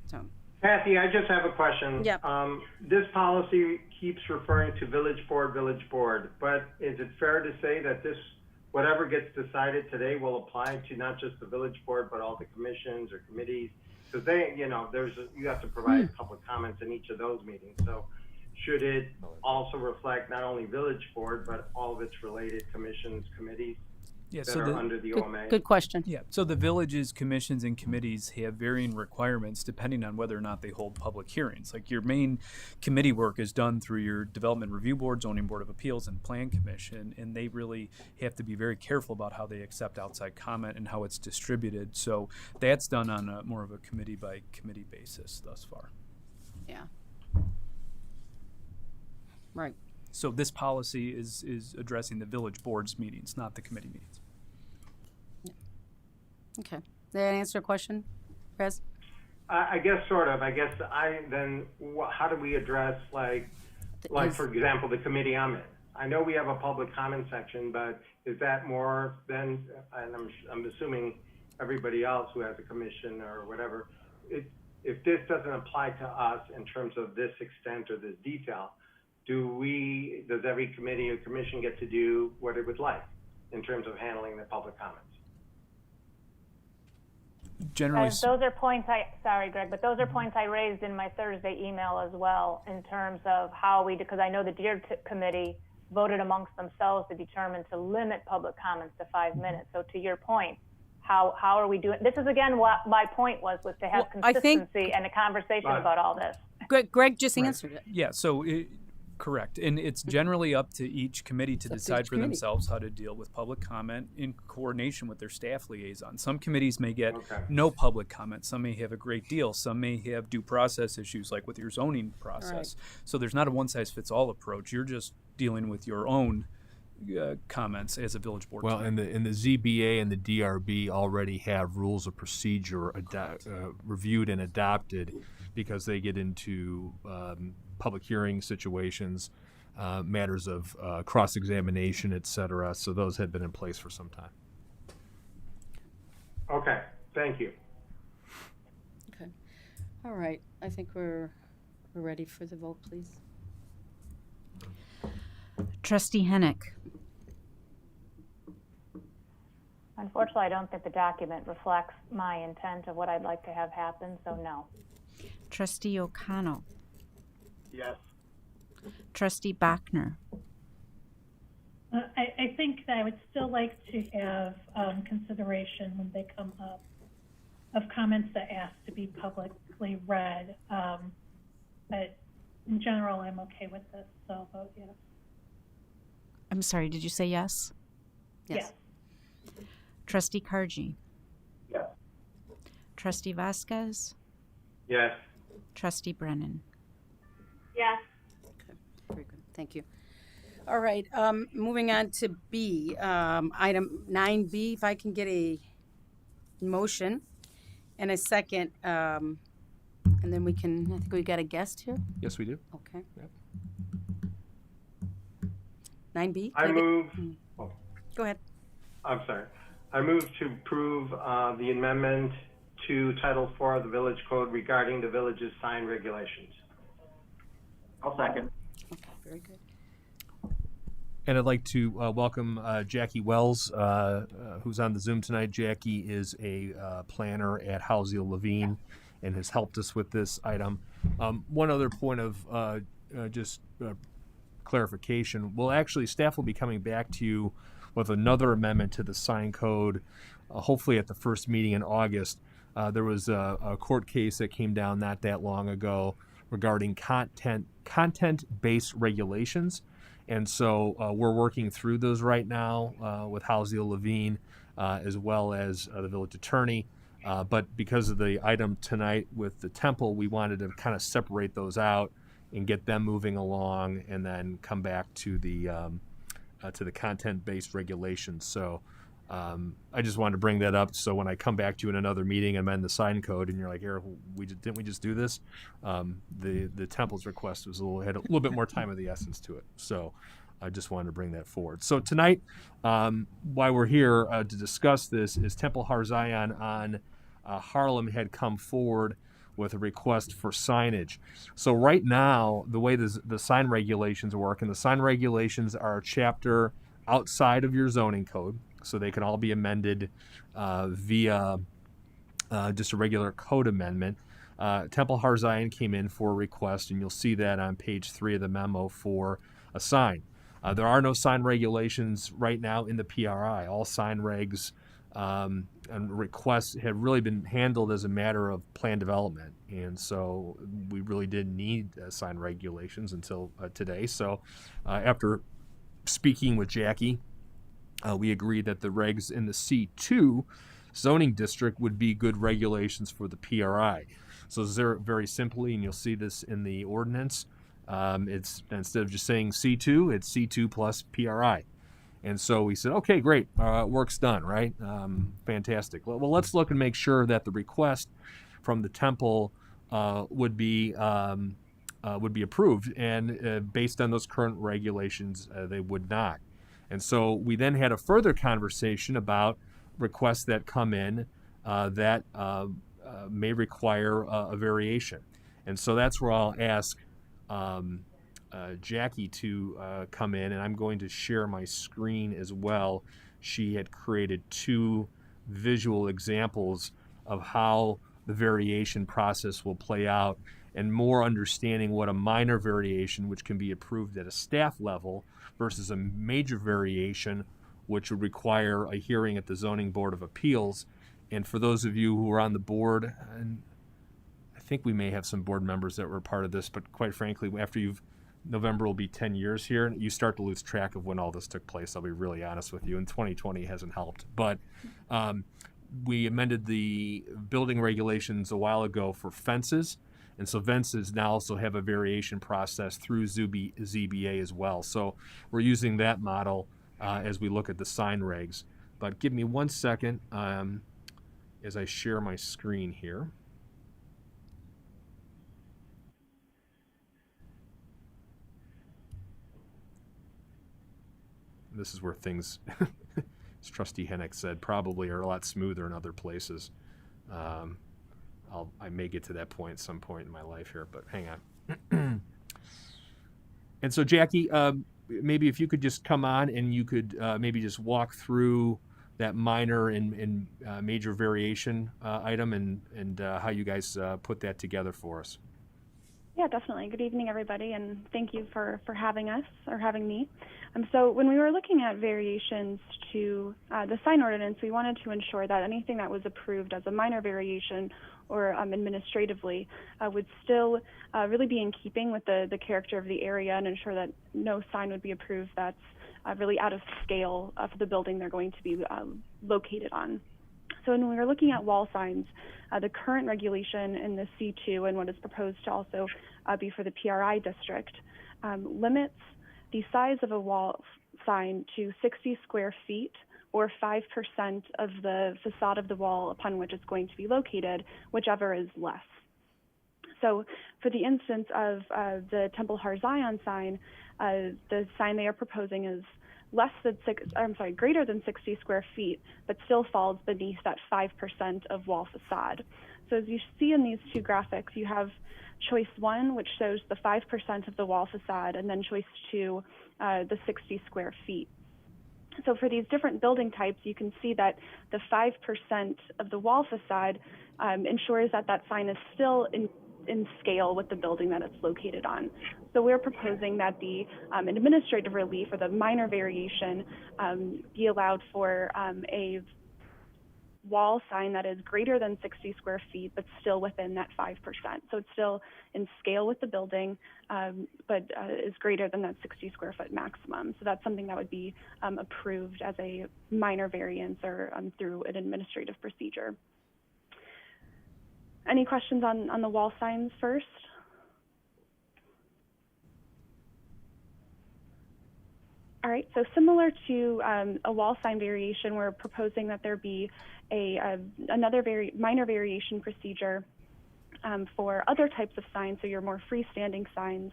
So. Kathy, I just have a question. Yep. This policy keeps referring to village board, but is it fair to say that this, whatever gets decided today will apply to not just the village board, but all the commissions or committees? Because they, you know, you have to provide public comments in each of those meetings. So should it also reflect not only village board, but all of its related commissions, committees Yeah, that so are under the OMA? Good question. Yeah, so the villages, commissions, and committees have varying requirements depending on whether or not they hold public hearings. Like your main committee work is done through your Development Review Board, Zoning Board of Appeals, and Plan Commission, and they really have to be very careful about how they accept outside comment and how it's distributed. So that's done on a more of a committee by committee basis thus far. Yeah. Right. So this policy is addressing the village board's meetings, not the committee meetings. Okay. Did that answer your question, Chris? I guess sort of. I guess how do we address like for example, the committee I'm in? I know we have a public comment section, but is that more than? And I'm assuming everybody else who has a commission or whatever. If this doesn't apply to us in terms of this extent or this detail, does every committee or commission get to do what it would like in terms of handling the public comments? Generally, those are points sorry, Greg, but those are points I raised in my Thursday email as well in terms of how because I know the DEER committee voted amongst themselves to determine to limit public comments to 5 minutes. So to your point, how are we doing? This is again what my point was to have consistency and a conversation about all this. Greg just answered it. Yeah, so correct. And it's generally up to each committee to decide for themselves how to deal with public comment in coordination with their staff liaison. Some committees may get no public comment. Some may have a great deal. Some may have due process issues like with your zoning process. Right. So there's not a one-size-fits-all approach. You're just dealing with your own comments as a village board. Well, and the ZBA and the DRB already have rules of procedure reviewed and adopted because they get into public hearing situations, matters of cross-examination, et cetera. So those had been in place for some time. Okay, thank you. Okay. All right. I think we're ready for the vote, please. Trustee Hennick. Unfortunately, I don't think the document reflects my intent of what I'd like to have happen, so no. Trustee O'Connell. Yes. Trustee Bachner. I think that I would still like to have consideration when they come up of comments that ask to be publicly read. But in general, I'm okay with this, so I'll vote yes. I'm sorry, did you say yes? Yes. Trustee Kargi. Yes. Trustee Vasquez. Yes. Trustee Brennan. Yes. Okay, very good. Thank you. All right, moving on to B, item 9B, if I can get a motion and a second, and then I think we got a guest here. Yes, we do. Okay. Yep. 9B? I move. Go ahead. I'm sorry. I move to approve the amendment to Title IV of the Village Code regarding the village's sign regulations. I'll second. Okay, very good. And I'd like to welcome Jackie Wells, who's on the Zoom tonight. Jackie is a planner at Housel Levine and has helped us with this item. One other point of clarification. Staff will be coming back to you with another amendment to the sign code, hopefully at the first meeting in August. There was a court case that came down not that long ago regarding content-based regulations. And so we're working through those right now with Housel Levine as well as the village attorney. But because of the item tonight with the temple, we wanted to kind of separate those out and get them moving along and then come back to the content-based regulations. So I just wanted to bring that up so when I come back to you in another meeting and amend the sign code and you're like, Eric, didn't we just do this? The temple's request had a little bit more time of the essence to it. So I just wanted to bring that forward. So tonight, why we're here to discuss this is Temple Har Zion on Harlem had come forward with a request for signage. So right now, the way the sign regulations work, and the sign regulations are a chapter outside of your zoning code, so they can all be amended via just a regular code amendment. Temple Har Zion came in for a request, and you'll see that on page 3 of the memo for a sign. There are no sign regulations right now in the PRI. All sign regs and requests have really been handled as a matter of plan development, and so we really didn't need sign regulations until today. So after speaking with Jackie, we agreed that the regs in the C2 zoning district would be good regulations for the PRI. So very simply, and you'll see this in the ordinance, it's instead of just saying C2, it's C2 plus PRI. And so we said, okay, great, work's done, right? Fantastic. Well, let's look and make sure that the request from the temple would be approved, and based on those current regulations, they would not. And so we then had a further conversation about requests that come in that may require a variation. And so that's where I'll ask Jackie to come in, and I'm going to share my screen as well. She had created 2 visual examples of how the variation process will play out, and more understanding what a minor variation, which can be approved at a staff level, versus a major variation, which would require a hearing at the Zoning Board of Appeals. And for those of you who are on the board, and I think we may have some board members that were part of this, but quite frankly, after November will be 10 years here, you start to lose track of when all this took place. I'll be really honest with you, and 2020 hasn't helped. But we amended the building regulations a while ago for fences, and so fences now also have a variation process through ZBA as well. So we're using that model as we look at the sign regs. But give me 1 second as I share my screen here. This is where things, as Trustee Hennick said, probably are a lot smoother in other places. I may get to that point at some point in my life here, but hang on. And so, Jackie, maybe if you could just come on and you could maybe just walk through that minor and major variation item and how you guys put that together for us. Yeah, definitely. Good evening, everybody, and thank you for having us, or having me. So when we were looking at variations to the sign ordinance, we wanted to ensure that anything that was approved as a minor variation or administratively would still really be in keeping with the character of the area, and ensure that no sign would be approved that's really out of scale for the building they're going to be located on. So when we were looking at wall signs, the current regulation in the C2 and what is proposed to also be for the PRI district limits the size of a wall sign to 60 square feet or 5% of the facade of the wall upon which it's going to be located, whichever is less. So for the instance of the Temple Har Zion sign, the sign they are proposing is greater than 60 square feet, but still falls beneath that 5% of wall facade. So as you see in these 2 graphics, you have choice 1, which shows the 5% of the wall facade, and then choice 2, the 60 square feet. So for these different building types, you can see that the 5% of the wall facade ensures that that sign is still in scale with the building that it's located on. So we're proposing that the administrative relief, or the minor variation, be allowed for a wall sign that is greater than 60 square feet, but still within that 5%. So it's still in scale with the building, but is greater than that 60 square foot maximum. So that's something that would be approved as a minor variance or through an administrative procedure. Any questions on the wall signs first? All right, so similar to a wall sign variation, we're proposing that there be another minor variation procedure for other types of signs, so your more freestanding signs,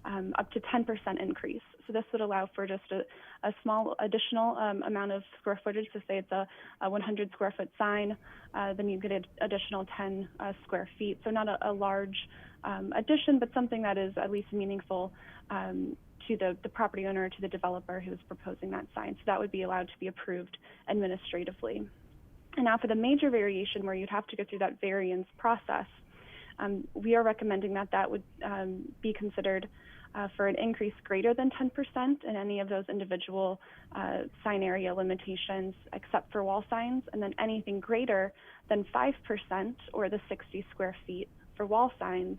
up to 10% increase. So this would allow for just a small additional amount of square footage. So say it's a 100 square foot sign, then you get an additional 10 square feet. So not a large addition, but something that is at least meaningful to the property owner, to the developer who is proposing that sign. So that would be allowed to be approved administratively. And now for the major variation, where you'd have to go through that variance process, we are recommending that would be considered for an increase greater than 10% in any of those individual sign area limitations, except for wall signs, and then anything greater than 5% or the 60 square feet for wall signs,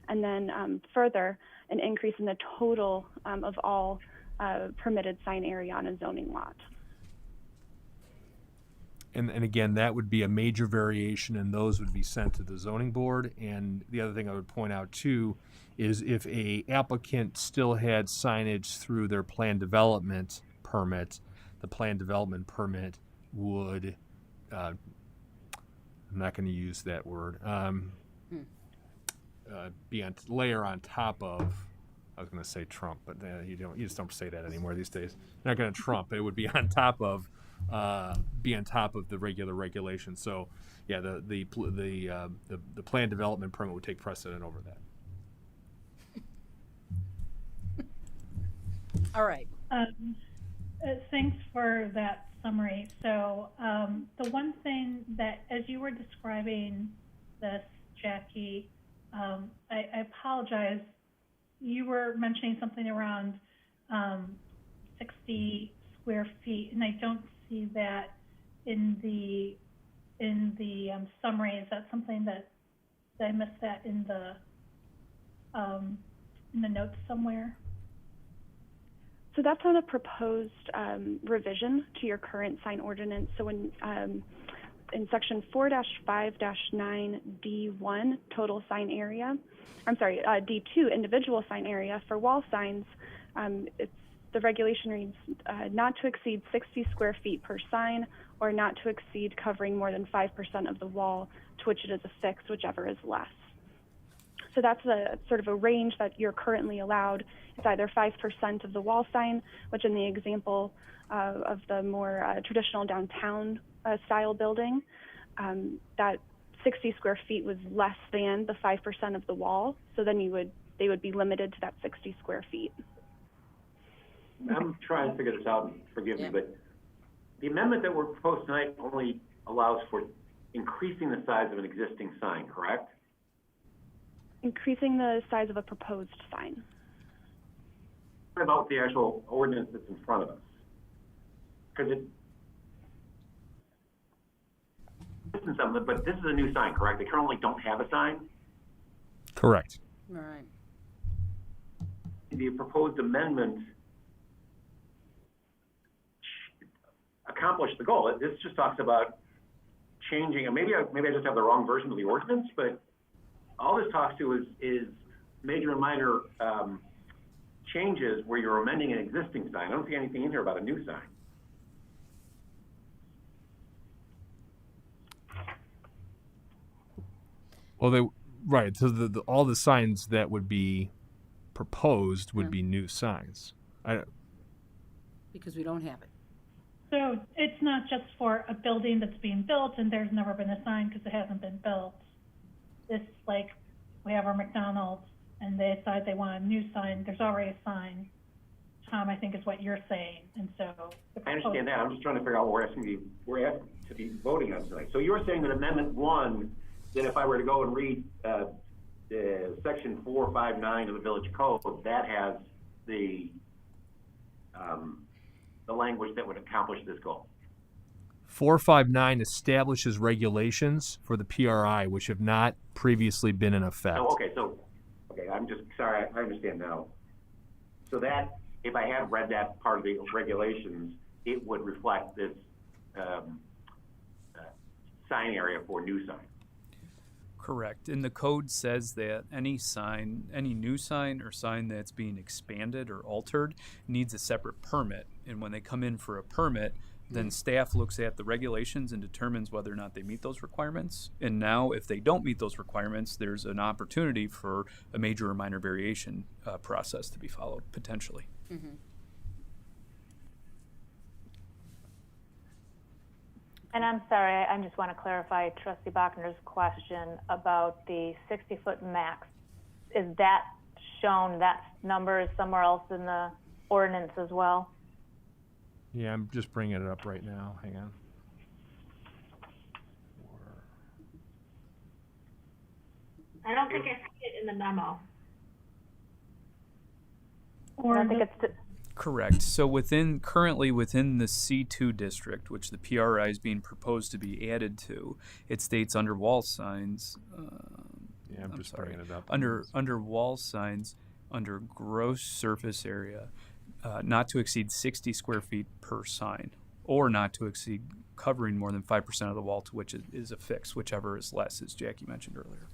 and then further an increase in the total of all permitted sign area on a zoning lot. And again, that would be a major variation, and those would be sent to the zoning board. And the other thing I would point out too is if a applicant still had signage through their plan development permit, the plan development permit would, I'm not going to use that word, be on layer on top of. I was going to say trump, but you just don't say that anymore these days. You're not going to trump. It would be on top of. Be on top of the regular regulations. So, yeah, the plan development permit would take precedent over that. All right. Thanks for that summary. So the one thing that, as you were describing this, Jackie, I apologize. You were mentioning something around 60 square feet, and I don't see that in the summary. Is that something that did I miss that in the notes somewhere? So that's not a proposed revision to your current sign ordinance. So in section 4-5-9 D1, total sign area, D2, individual sign area for wall signs, the regulation reads not to exceed 60 square feet per sign, or not to exceed covering more than 5% of the wall to which it is affixed, whichever is less. So that's a sort of a range that you're currently allowed. It's either 5% of the wall sign, which in the example of the more traditional downtown style building, that 60 square feet was less than the 5% of the wall. So then they would be limited to that 60 square feet. I'm trying to figure this out, and forgive me, but the amendment that we're proposed tonight only allows for increasing the size of an existing sign, correct? Increasing the size of a proposed sign. What about the actual ordinance that's in front of us? Because but this is a new sign, correct? They currently don't have a sign? Correct. All right. The proposed amendment accomplish the goal. This just talks about changing, and maybe I just have the wrong version of the ordinance, but all this talks to is major and minor changes where you're amending an existing sign. I don't see anything in here about a new sign. Well, right. So all the signs that would be proposed would be new signs. Because we don't have it. So it's not just for a building that's being built and there's never been a sign because it hasn't been built. It's like we have our McDonald's and they decide they want a new sign. There's already a sign, Tom, I think is what you're saying. And so I understand that. I'm just trying to figure out what we're asking to be voting on tonight. So you're saying that Amendment 1, that if I were to go and read Section 459 of the Village Code, that has the language that would accomplish this goal. 459 establishes regulations for the PRI, which have not previously been in effect. Oh, okay. I'm just sorry. I understand now. So that if I had read that part of the regulations, it would reflect this sign area for new sign. Correct. And the code says that any new sign or sign that's being expanded or altered needs a separate permit. And when they come in for a permit, Then staff looks at the regulations and determines whether or not they meet those requirements. And now, if they don't meet those requirements, there's an opportunity for a major or minor variation process to be followed, potentially. Mm-hmm. And I'm sorry, I just want to clarify Trustee Bachner's question about the 60-foot max. Is that shown, that number is somewhere else in the ordinance as well? Yeah, I'm just bringing it up right now. Hang on. I don't think I see it in the memo. I don't think it's. Correct. So currently within the C2 district, which the PRI is being proposed to be added to, it states under wall signs. Yeah, I'm just bringing it up. Under wall signs, under gross surface area, not to exceed 60 square feet per sign, or not to exceed covering more than 5% of the wall to which it is affixed, whichever is less, as Jackie mentioned earlier.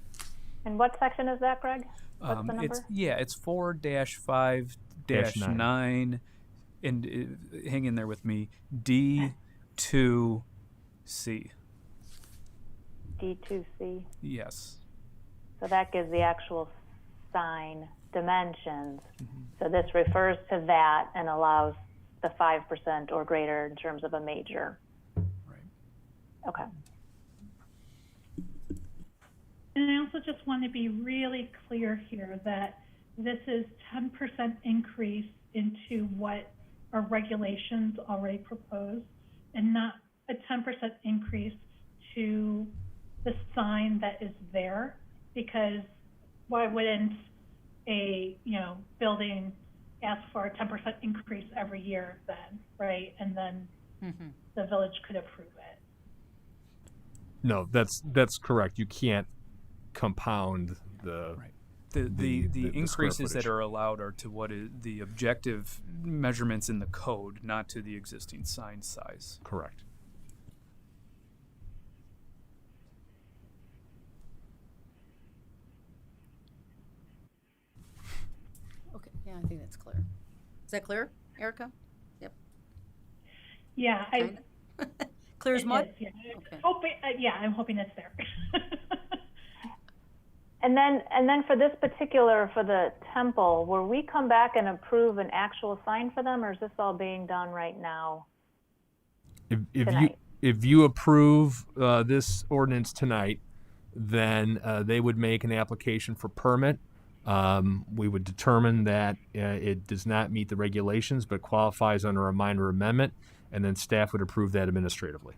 And what section is that, Greg? What's the number? It's 4-5-9, and hang in there with me, D2C. D2C. Yes. So that gives the actual sign dimensions. Mm-hmm. So this refers to that and allows the 5% or greater in terms of a major. Right. Okay. And I also just want to be really clear here that this is 10% increase into what our regulations already propose, and not a 10% increase to the sign that is there, because why wouldn't a building ask for a 10% increase every year then, right? And then the village could approve it. No, that's correct. You can't compound the the increases that are allowed are to what is the objective measurements in the code, not to the existing sign size. Correct. Okay, yeah, I think that's clear. Is that clear, Erica? Yep. Yeah, clear as mud? Yeah. Okay. I'm hoping it's there. And then for this particular, for the temple, will we come back and approve an actual sign for them, or is this all being done right now? If you approve this ordinance tonight, then they would make an application for permit. We would determine that it does not meet the regulations but qualifies under a minor amendment, and then staff would approve that administratively.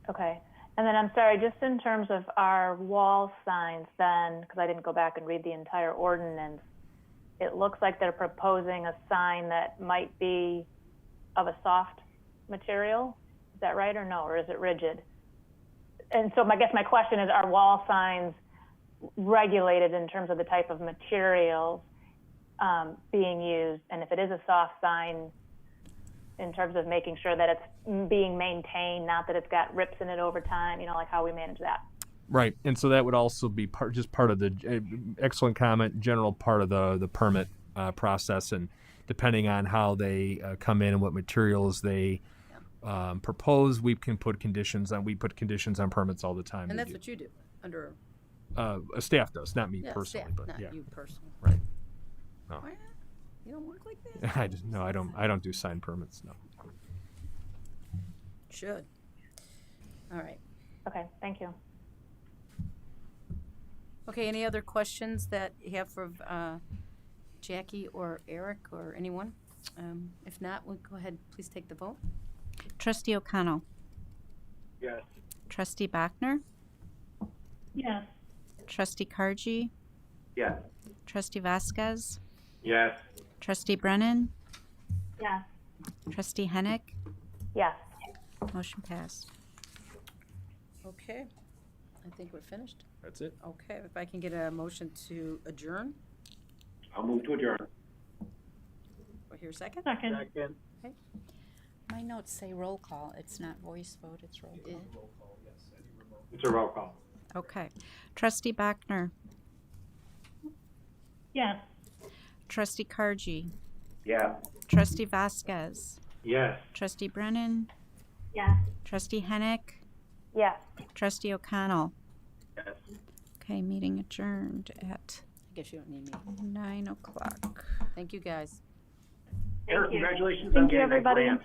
Okay. And then I'm sorry, just in terms of our wall signs then, because I didn't go back and read the entire ordinance, it looks like they're proposing a sign that might be of a soft material. Is that right or no, or is it rigid? And so I guess my question is, are wall signs regulated in terms of the type of materials being used? And if it is a soft sign, in terms of making sure that it's being maintained, not that it's got rips in it over time, like how we manage that. Right, and so that would also be part of the excellent comment, general part of the permit process, and depending on how they come in and what materials they propose, we can put conditions on. We put conditions on permits all the time. And that's what you do under. A staff does, not me personally, staff, but not yeah, you personally. right. No. Why not? You don't work like that? I don't do sign permits. No. Should. All right. Okay, thank you. Okay, any other questions that you have for Jackie or Eric or anyone? If not, we'll go ahead. Please take the vote. Trustee O'Connell. Yes. Trustee Bachner. Yes. Trustee Kargi. Yes. Trustee Vasquez. Yes. Trustee Brennan. Yes. Trustee Hennick. Yes. Motion passed. Okay. I think we're finished. That's it. Okay, if I can get a motion to adjourn. I'll move to adjourn. Or here a second? Second. Okay. My notes say roll call. It's not voice vote, it's roll call. It's a roll call. Okay. Trustee Bachner. Yes. Trustee Kargi. Yeah. Trustee Vasquez. Yes. Trustee Brennan. Yes. Trustee Hennick, Yes. Trustee O'Connell. Yes. Okay, meeting adjourned at I guess you don't need me. 9 o'clock. Thank you, guys. Thank you. Congratulations on Thank you, getting that everybody. grant.